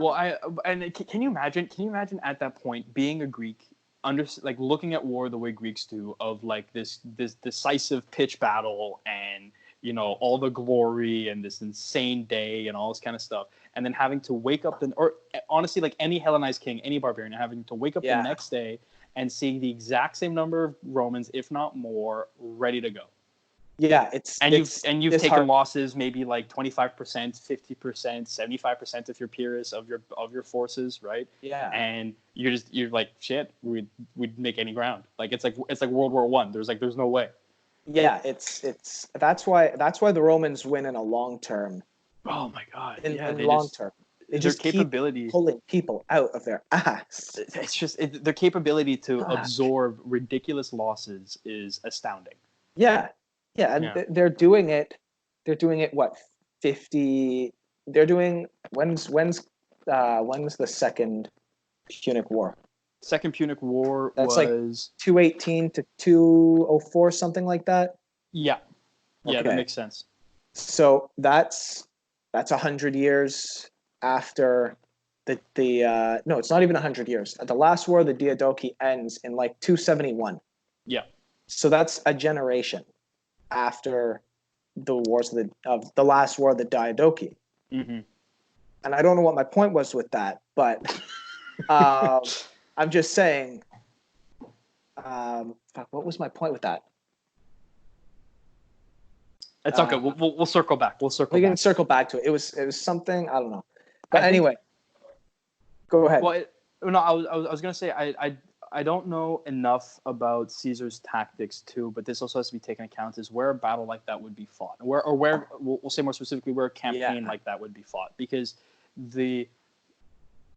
can you imagine? Can you imagine at that point being a Greek, looking at war the way Greeks do, of like this decisive pitch battle, and all the glory and this insane day and all this kind of stuff, and then having to wake up or honestly, like any Hellenized king, any barbarian, having to wake up the next day and seeing the exact same number of Romans, if not more, ready to go. Yeah, you've taken losses, maybe like 25%, 50%, 75% if you're Pyrrhus of your forces, right? Yeah. And you're like, shit, we'd make any ground. Like it's like World War I. There's no way. Yeah, that's why the Romans win in a long term. Oh my god. In long term. They just capability keep pulling people out of their ass. It's just their capability to absorb ridiculous losses is astounding. Yeah. Yeah, and they're doing it. What 50? They're doing when's the Second Punic War? Second Punic War was like 218 to 204, something like that. Yeah, okay. That makes sense. So that's 100 years after the no, it's not even 100 years. The last war, the Diadochi, ends in like 271. Yeah. So that's a generation after the wars of the last war of the Diadochi. Mm-hmm. And I don't know what my point was with that, but I'm just saying. What was my point with that? It's okay. We'll circle back. We can circle back to it. It was something, I don't know. But anyway, go ahead. Well, I was gonna say I don't know enough about Caesar's tactics too, but this also has to be taken account is where a battle like that would be fought, where we'll say more specifically where a campaign like that would be fought, because the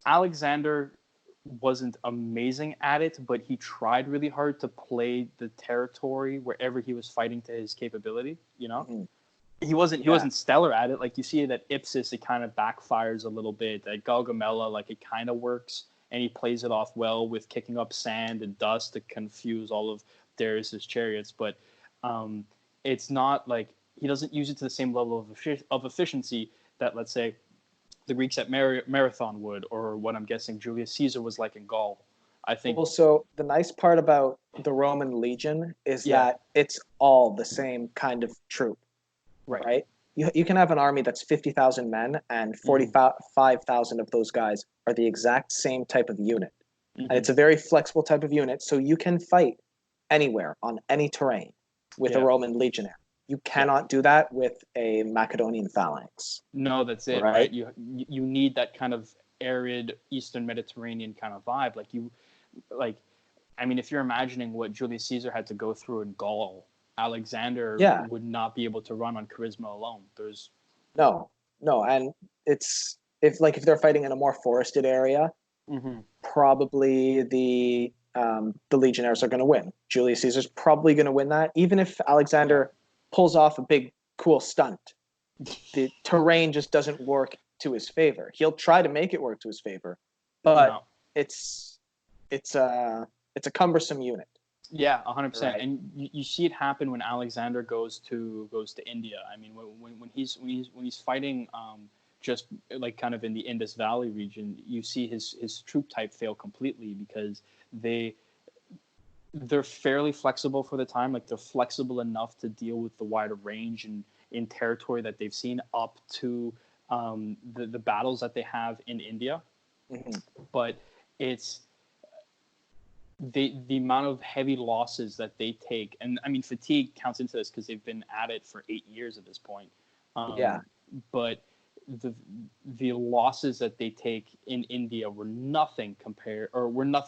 Alexander wasn't amazing at it, but he tried really hard to play the territory wherever he was fighting to his capability. Mm-hmm. He wasn't stellar at it. Like you see it at Ipsus, it kind of backfires a little bit. At Gaugamela, like it kind of works. And he plays it off well with kicking up sand and dust to confuse all of Darius's chariots. But it's not like he doesn't use it to the same level of efficiency that, let's say, the Greeks at Marathon would, or what I'm guessing Julius Caesar was like in Gaul. I think. Well, so the nice part about the Roman legion is that it's all the same kind of troop, right? You can have an army that's 50,000 men, and 45,000 of those guys are the exact same type of unit. Mm-hmm. And it's a very flexible type of unit, so you can fight anywhere on any terrain with a Roman legionnaire. You cannot do that with a Macedonian phalanx. No, that's it. Right? You need that kind of arid Eastern Mediterranean kind of vibe. I mean, if you're imagining what Julius Caesar had to go through in Gaul, Alexander would not be able to run on charisma alone. There's no, and it's if they're fighting in a more forested area, probably the legionnaires are going to win. Julius Caesar's probably going to win that, even if Alexander pulls off a big cool stunt. The terrain just doesn't work to his favor. He'll try to make it work to his favor, but it's a cumbersome unit. Yeah, 100%. Right. And you see it happen when Alexander goes to India. I mean, when he's fighting just like kind of in the Indus Valley region, you see his troop type fail completely because they're fairly flexible for the time. Like, they're flexible enough to deal with the wider range and in territory that they've seen up to the battles that they have in India. But it's the amount of heavy losses that they take, and I mean, fatigue counts into this because they've been at it for 8 years at this point. But the losses that they take in India were nothing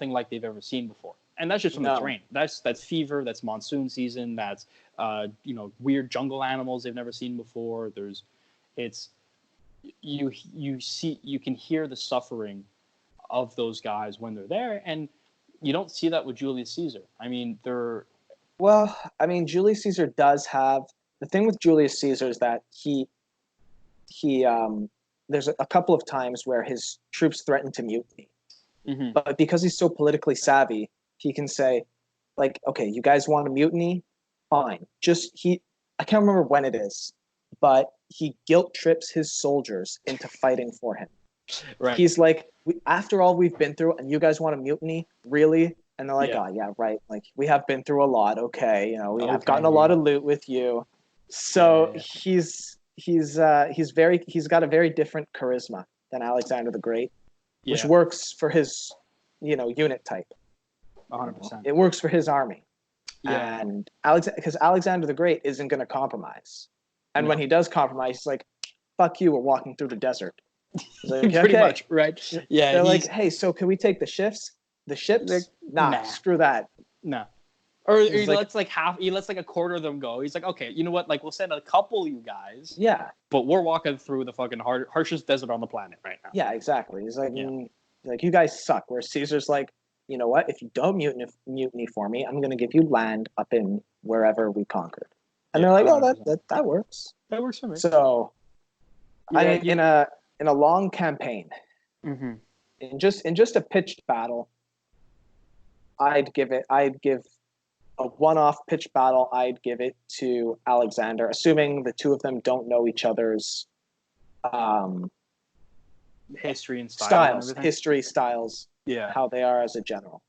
like they've ever seen before. And that's just from the terrain. That's fever. That's monsoon season. That's weird jungle animals they've never seen before. You can hear the suffering of those guys when they're there, and you don't see that with Julius Caesar. I mean, Julius Caesar does have the thing with Julius Caesar is that he there's a couple of times where his troops threaten to mutiny, but because he's so politically savvy, he can say, like, okay, you guys want to mutiny? Fine. I can't remember when it is, but he guilt trips his soldiers into fighting for him. Right. He's like, after all we've been through, and you guys want to mutiny? Really? And they're like, oh, yeah, right. Like, we have been through a lot. Okay. We have gotten a lot of loot with you. So he's got a very different charisma than Alexander the Great, which works for his, unit type. 100%. It works for his army. Yeah. And because Alexander the Great isn't going to compromise. And when he does compromise, he's like, fuck you, we're walking through the desert. Like, pretty much, right? Yeah. They're like, hey, so can we take the ships? The ships? Like, nah, screw that. Nah. Or he lets a quarter of them go. He's like, okay, you know what? Like, we'll send a couple of you guys. Yeah. But we're walking through the fucking harshest desert on the planet right now. Yeah, exactly. He's like, like, you guys suck. Where Caesar's like, you know what? If you don't mutiny for me, I'm going to give you land up in wherever we conquered. And they're like, oh, that works. That works for me. So, in a long campaign, in just a pitched battle, I'd give a one-off pitched battle. I'd give it to Alexander, assuming the two of them don't know each other's history and styles, how they are as a general.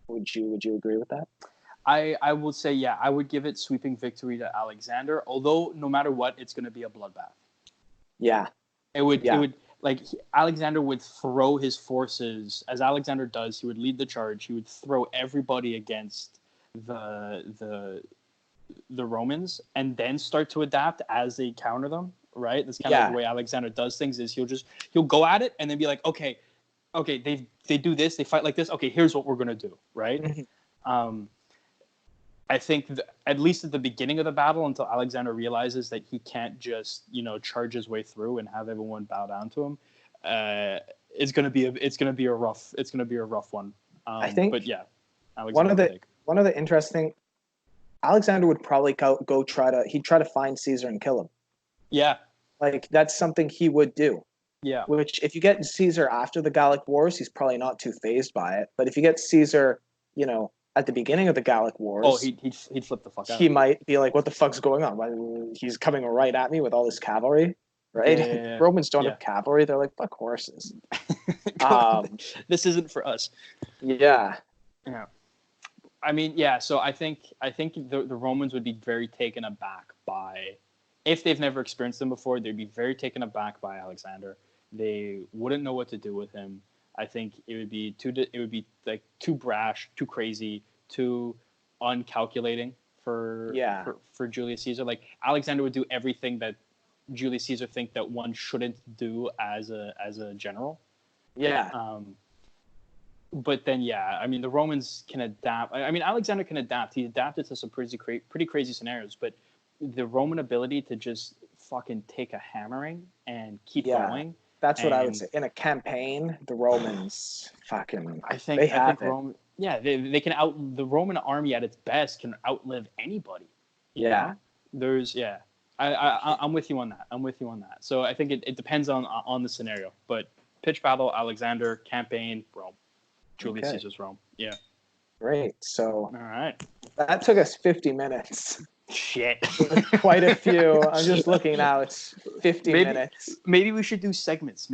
Would you agree with that? I would say, yeah, I would give it sweeping victory to Alexander, although no matter what, it's going to be a bloodbath. Yeah. It would Alexander would throw his forces, as Alexander does, he would lead the charge, he would throw everybody against the Romans and then start to adapt as they counter them, right? That's kind of the way Alexander does things, is he'll go at it and then be like, okay, they do this, they fight like this, okay, here's what we're going to do, right? I think at least at the beginning of the battle, until Alexander realizes that he can't just charge his way through and have everyone bow down to him, it's gonna be a rough one. I think. But yeah, Alexander one of the interesting, Alexander would probably he'd try to find Caesar and kill him. Yeah, like that's something he would do. Yeah. Which, if you get Caesar after the Gallic Wars, he's probably not too fazed by it. But if you get Caesar, at the beginning of the Gallic Wars, he'd flip the fuck out. He might be like, "What the fuck's going on? He's coming right at me with all this cavalry." Right? Yeah. Romans don't have cavalry. They're like, "Fuck horses." This isn't for us. Yeah. Yeah. I mean, yeah. So I think the Romans would be very taken aback by, if they've never experienced them before, they'd be very taken aback by Alexander. They wouldn't know what to do with him. I think it would be like too brash, too crazy, too uncalculating for Julius Caesar. Like, Alexander would do everything that Julius Caesar think that one shouldn't do as a general. Yeah. But then, yeah, I mean, the Romans can adapt. I mean, Alexander can adapt. He adapted to some pretty crazy scenarios, but the Roman ability to just fucking take a hammering and keep going. That's what I would say. In a campaign, the Romans fucking I think Rome. Yeah, they can the Roman army at its best can outlive anybody. You know? There's I'm with you on that. So I think it depends on the scenario. But pitch battle, Alexander, campaign, Rome. Julius Caesar's Rome. Yeah. Great. So all right. That took us 50 minutes. Shit. Quite a few. I'm just looking now. It's 50 minutes. Maybe we should do segments.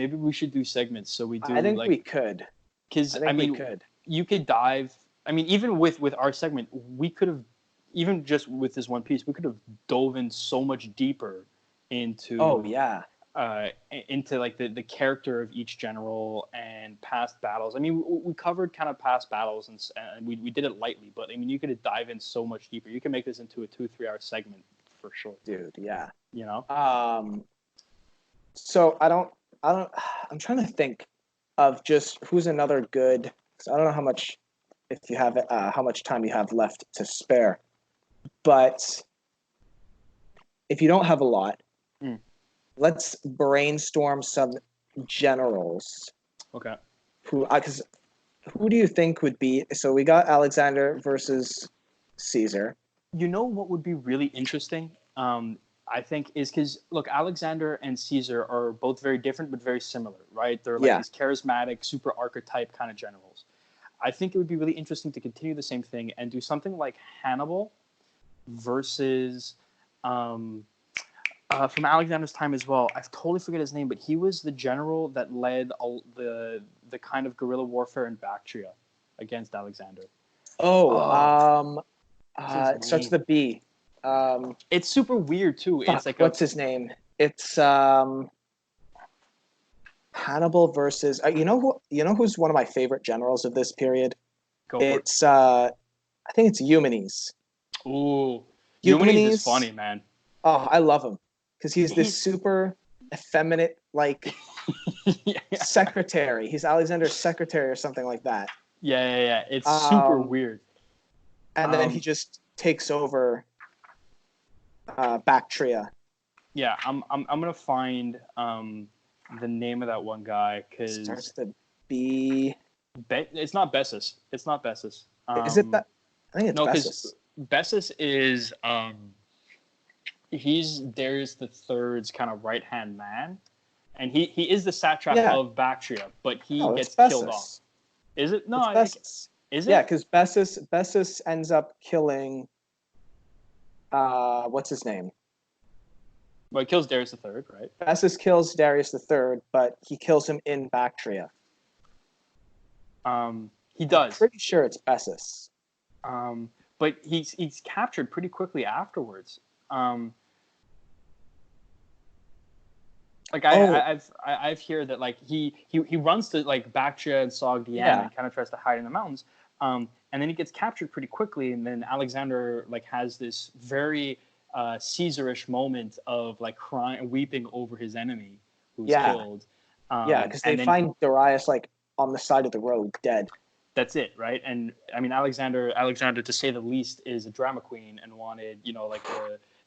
So we do. I think we could. Because you could dive. I mean, even with our segment, we could have, even just with this one piece, we could have dove in so much deeper into. Oh yeah. Into like the character of each general and past battles. I mean, we covered kind of past battles and we did it lightly, but I mean, you could dive in so much deeper. You can make this into a 2-3 hour segment for sure, dude. Yeah. You know. So I'm trying to think of just who's another good. So I don't know how much time you have left to spare, but if you don't have a lot. Let's brainstorm some generals. Okay. Who do you think would be? So we got Alexander versus Caesar. You know what would be really interesting? I think is because look, Alexander and Caesar are both very different but very similar, right? They're like these charismatic, super archetype kind of generals. I think it would be really interesting to continue the same thing and do something like Hannibal versus. From Alexander's time as well, I totally forget his name, but he was the general that led the kind of guerrilla warfare in Bactria against Alexander. It starts with a B. It's super weird too. Fuck, it's like what's his name? It's Hannibal versus. You know who's one of my favorite generals of this period? I think it's Eumenes. Ooh, Eumenes is funny, man. Oh, I love him. Because he's this super effeminate, like, secretary. He's Alexander's secretary or something like that. Yeah. It's super weird. And then he just takes over Bactria. Yeah, I'm gonna find the name of that one guy because starts to be. It's not Bessus. Is it that? I think it's Bessus. Because Bessus is he's Darius III's kind of right hand man, and he is the satrap of Bactria, but he gets killed off. Is it? No, is it? Yeah, because Bessus ends up killing. What's his name? Well, he kills Darius III, right? Bessus kills Darius III, but he kills him in Bactria. He does. I'm pretty sure it's Bessus. But he's captured pretty quickly afterwards. I've heard that like he runs to like Bactria and Sogdiana and kind of tries to hide in the mountains. And then he gets captured pretty quickly, and then Alexander like has this very Caesarish moment of like crying, weeping over his enemy who's killed. Because they find Darius like on the side of the road, dead. That's it, right? And I mean, Alexander, to say the least, is a drama queen and wanted, like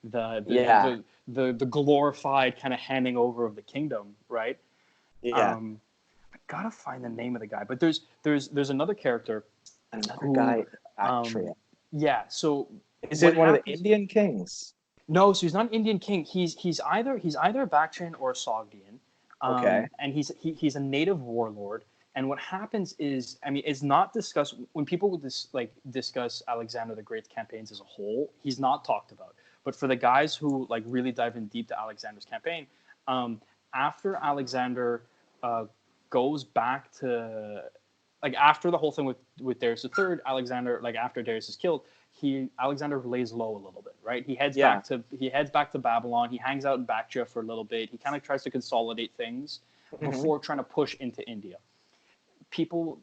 the glorified kind of handing over of the kingdom, right? Yeah. I gotta find the name of the guy, but there's another character. Guy. Yeah. So is it one of the Indian kings? No, so he's not an Indian king. He's either a Bactrian or a Sogdian. Okay. And he's a native warlord. And what happens is, I mean, it's not discussed when people would discuss Alexander the Great's campaigns as a whole. He's not talked about. But for the guys who like really dive in deep to Alexander's campaign, after Alexander goes back to like after the whole thing with Darius III, Alexander like after Darius is killed, Alexander lays low a little bit, right? He heads back to Babylon. He hangs out in Bactria for a little bit. He kind of tries to consolidate things before trying to push into India. People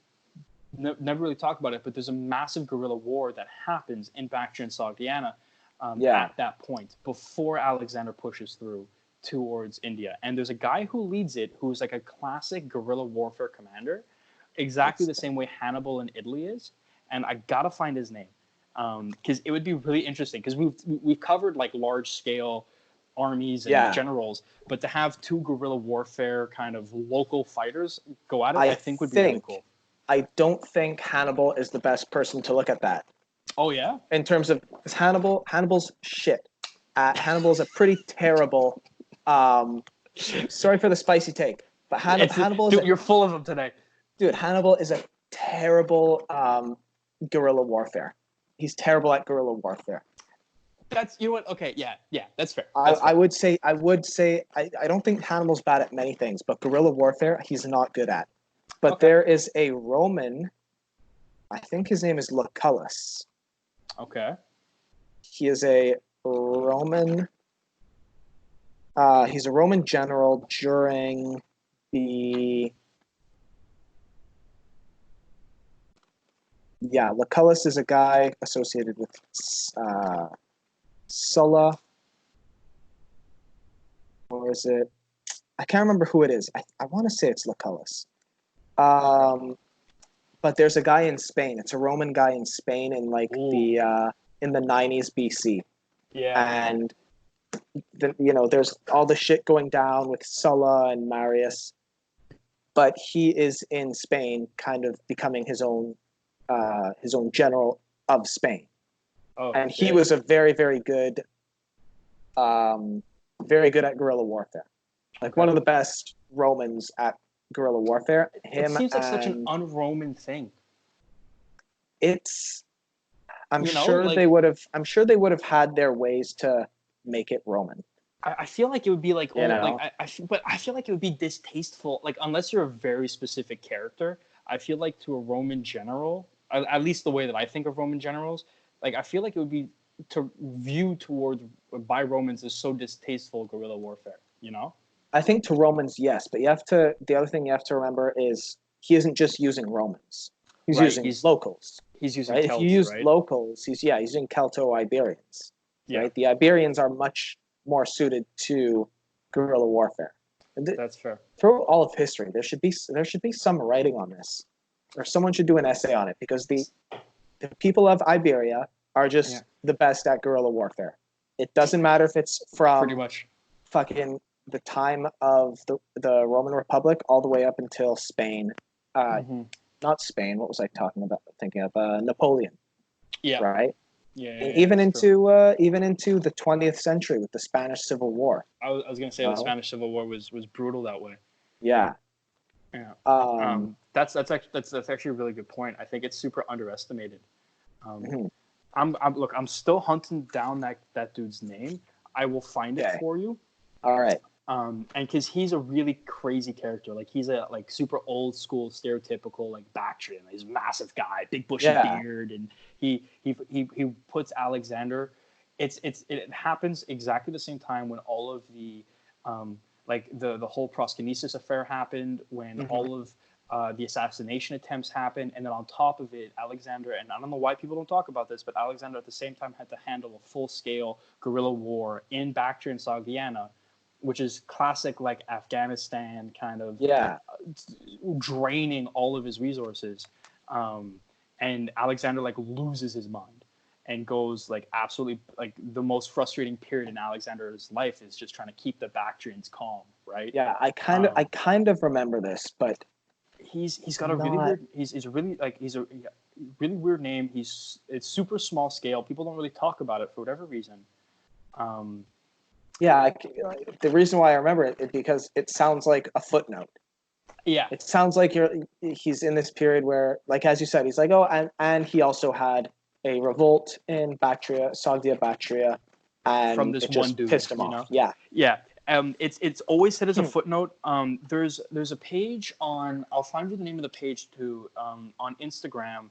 never really talk about it, but there's a massive guerrilla war that happens in Bactria and Sogdiana at that point before Alexander pushes through towards India, and there's a guy who leads it who's like a classic guerrilla warfare commander, exactly the same way Hannibal in Italy is, and I gotta find his name, because it would be really interesting because we've covered like large scale armies and generals, but to have two guerrilla warfare kind of local fighters go at it, I think would be really cool. I don't think Hannibal is the best person to look at that. Oh yeah, in terms of Hannibal's shit. Hannibal's a pretty terrible. Sorry for the spicy take, but Hannibal. Dude, you're full of them today. Dude, Hannibal is a terrible guerrilla warfare. He's terrible at guerrilla warfare. That's, you know what? Okay, yeah, that's fair. I would say I don't think Hannibal's bad at many things, but guerrilla warfare he's not good at. But there is a Roman, I think his name is Lucullus. Okay. He is a Roman. He's a Roman general during the. Yeah, Lucullus is a guy associated with Sulla. Or is it? I can't remember who it is. I want to say it's Lucullus. But there's a guy in Spain. It's a Roman guy in Spain in like in the 90s BC. Yeah. And there's all the shit going down with Sulla and Marius, but he is in Spain, kind of becoming his own general of Spain. Oh, and he was a very, very good at guerrilla warfare. Like one of the best Romans at guerrilla warfare. It seems like such an un-Roman thing. I'm sure they would have had their ways to make it Roman. I feel like it would be like, but I feel like it would be distasteful. Like unless you're a very specific character, I feel like to a Roman general, at least the way that I think of Roman generals, like I feel like it would be to view towards by Romans as so distasteful guerrilla warfare. You know. I think to Romans, yes, but the other thing you have to remember is he isn't just using Romans. He's using locals. He's using Celts, if you use locals, he's using Celto-Iberians. Yeah. Right? The Iberians are much more suited to guerrilla warfare. That's fair. Throughout all of history, there should be some writing on this, or someone should do an essay on it, because the people of Iberia are just the best at guerrilla warfare. It doesn't matter if it's from pretty much fucking the time of the Roman Republic all the way up until Spain. Not Spain. What was I thinking of? Napoleon. Yeah. Right. Yeah. And even into the 20th century with the Spanish Civil War. I was gonna say the Spanish Civil War was brutal that way. Yeah. Yeah. That's actually a really good point. I think it's super underestimated. I'm still hunting down that dude's name. I will find it for you. All right. And because he's a really crazy character, like he's a like super old school stereotypical like Bactrian. He's a massive guy, big bushy beard, and he puts Alexander. It happens exactly the same time when all of the like the whole Proskynesis affair happened, when all of the assassination attempts happened, and then on top of it, Alexander, and I don't know why people don't talk about this, but Alexander at the same time had to handle a full scale guerrilla war in Bactrian Sogdiana, which is classic like Afghanistan kind of draining all of his resources, and Alexander like loses his mind and goes like absolutely like the most frustrating period in Alexander's life is just trying to keep the Bactrians calm, right? Yeah, I kind of remember this, but he's got a really weird he's a really weird name. It's super small scale. People don't really talk about it for whatever reason. The reason why I remember it is because it sounds like a footnote. Yeah. It sounds like he's in this period where, like as you said, he's like, and he also had a revolt in Bactria, Sogdia Bactria, and from this one dude pissed him off. Know? Yeah. Yeah. It's always said as a footnote. There's a page on, I'll find you the name of the page too, on Instagram,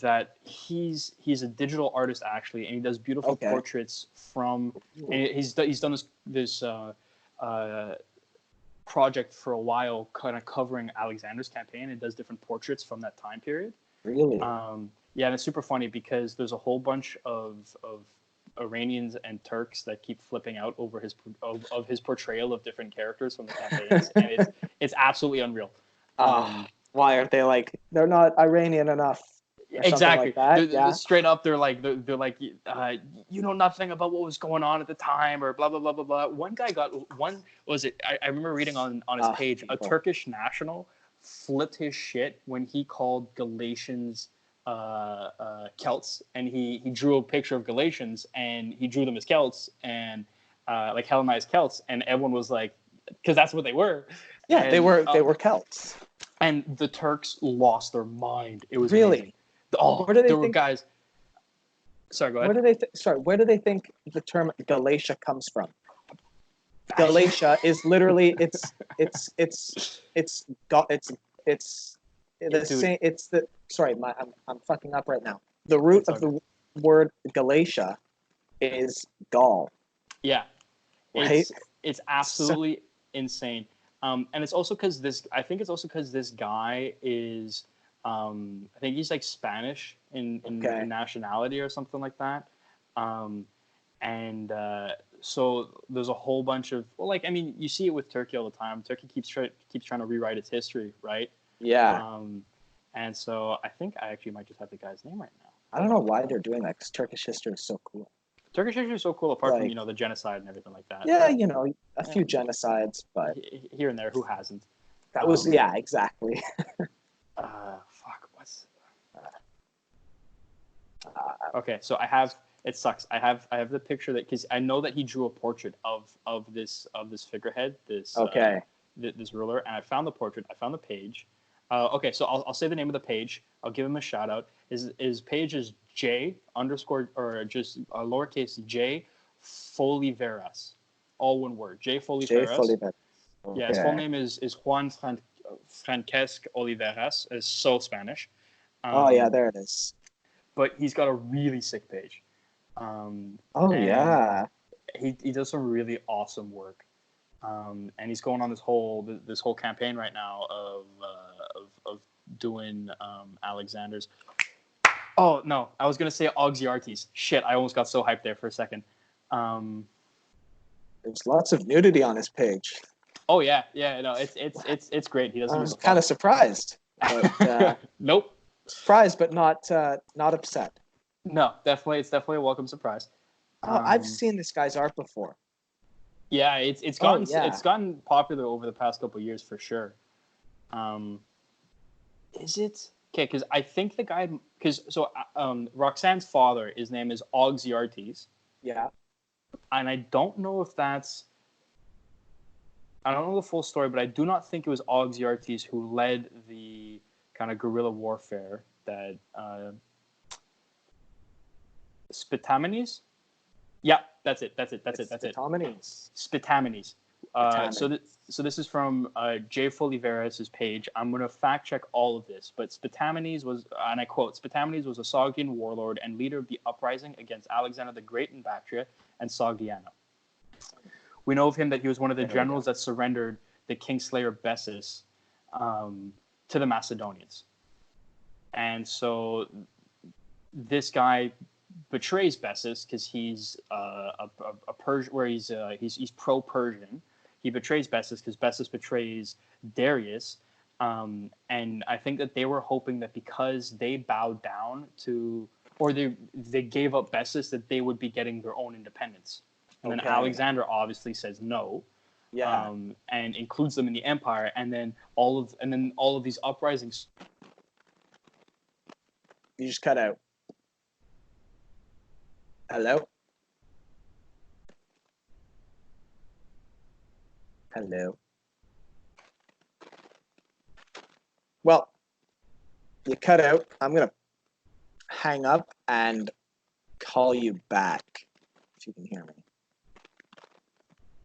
that he's a digital artist actually, and he does beautiful portraits from, and he's done this project for a while, kind of covering Alexander's campaign, and does different portraits from that time period. Really? Yeah, and it's super funny because there's a whole bunch of Iranians and Turks that keep flipping out over his portrayal of different characters from the campaigns, and it's absolutely unreal. Why aren't they like they're not Iranian enough? Exactly. Like they're straight up, they're like you know nothing about what was going on at the time, or blah blah blah blah blah. One guy I remember reading on his page, a Turkish national flipped his shit when he called Galatians Celts, and he drew a picture of Galatians and he drew them as Celts and like Hellenized Celts, and everyone was like, because that's what they were. Yeah, and, they were Celts. And the Turks lost their mind. It was really amazing. There were guys. Sorry, go ahead. Where do they think the term Galatia comes from? Galatia is literally it's I'm fucking up right now. The root of the word Galatia is Gaul. Yeah, right? It's absolutely insane. And it's also because this guy is I think he's like Spanish in nationality or something like that. So there's a whole bunch of you see it with Turkey all the time. Turkey keeps trying to rewrite its history, right? Yeah. And so I think I actually might just have the guy's name right now. I don't know why they're doing that, because Turkish history is so cool. Turkish history is so cool, apart from the genocide and everything like that. Yeah, a few genocides, but here and there, who hasn't? That was exactly. Okay, so I have. It sucks. I have the picture because I know that he drew a portrait of this figurehead, this ruler, and I found the portrait. I found the page. Okay, so I'll say the name of the page. I'll give him a shout out. His page is J underscore or just lowercase J Foliveras, all one word. J Foliveras. Okay. Yeah, his full name is Juan Francesc Oliveras. It's so Spanish. There it is. But he's got a really sick page. He does some really awesome work. And he's going on this whole campaign right now of doing Alexander's. Oh no, I was gonna say Auxiartes. Shit, I almost got so hyped there for a second. There's lots of nudity on his page. Oh yeah, no, it's great. He doesn't. I was kind of surprised. But, nope. Surprised, but not upset. No, it's definitely a welcome surprise. I've seen this guy's art before. Yeah, it's gotten popular over the past couple of years for sure. Is it okay? Because I think the guy, Roxanne's father, his name is Auxiartes. Yeah. And I don't know if that's. I don't know the full story, but I do not think it was Auxiartes who led the kind of guerrilla warfare that Spitamenes. Yeah, that's it. Spitamenes. So this is from J. Foliveras' page. I'm going to fact check all of this, but Spitamenes was, and I quote, Spitamenes was a Sogdian warlord and leader of the uprising against Alexander the Great in Bactria and Sogdiana. We know of him that he was one of the generals that surrendered the kingslayer Bessus to the Macedonians. And so this guy betrays Bessus because he's a Persian, where he's pro-Persian. He betrays Bessus because Bessus betrays Darius, and I think that they were hoping that because they bowed down to, or they gave up Bessus, that they would be getting their own independence. And then Alexander obviously says no, and includes them in the empire, and then all of these uprisings. You just cut out. Hello? Hello? Well, you cut out. I'm going to hang up and call you back if you can hear me.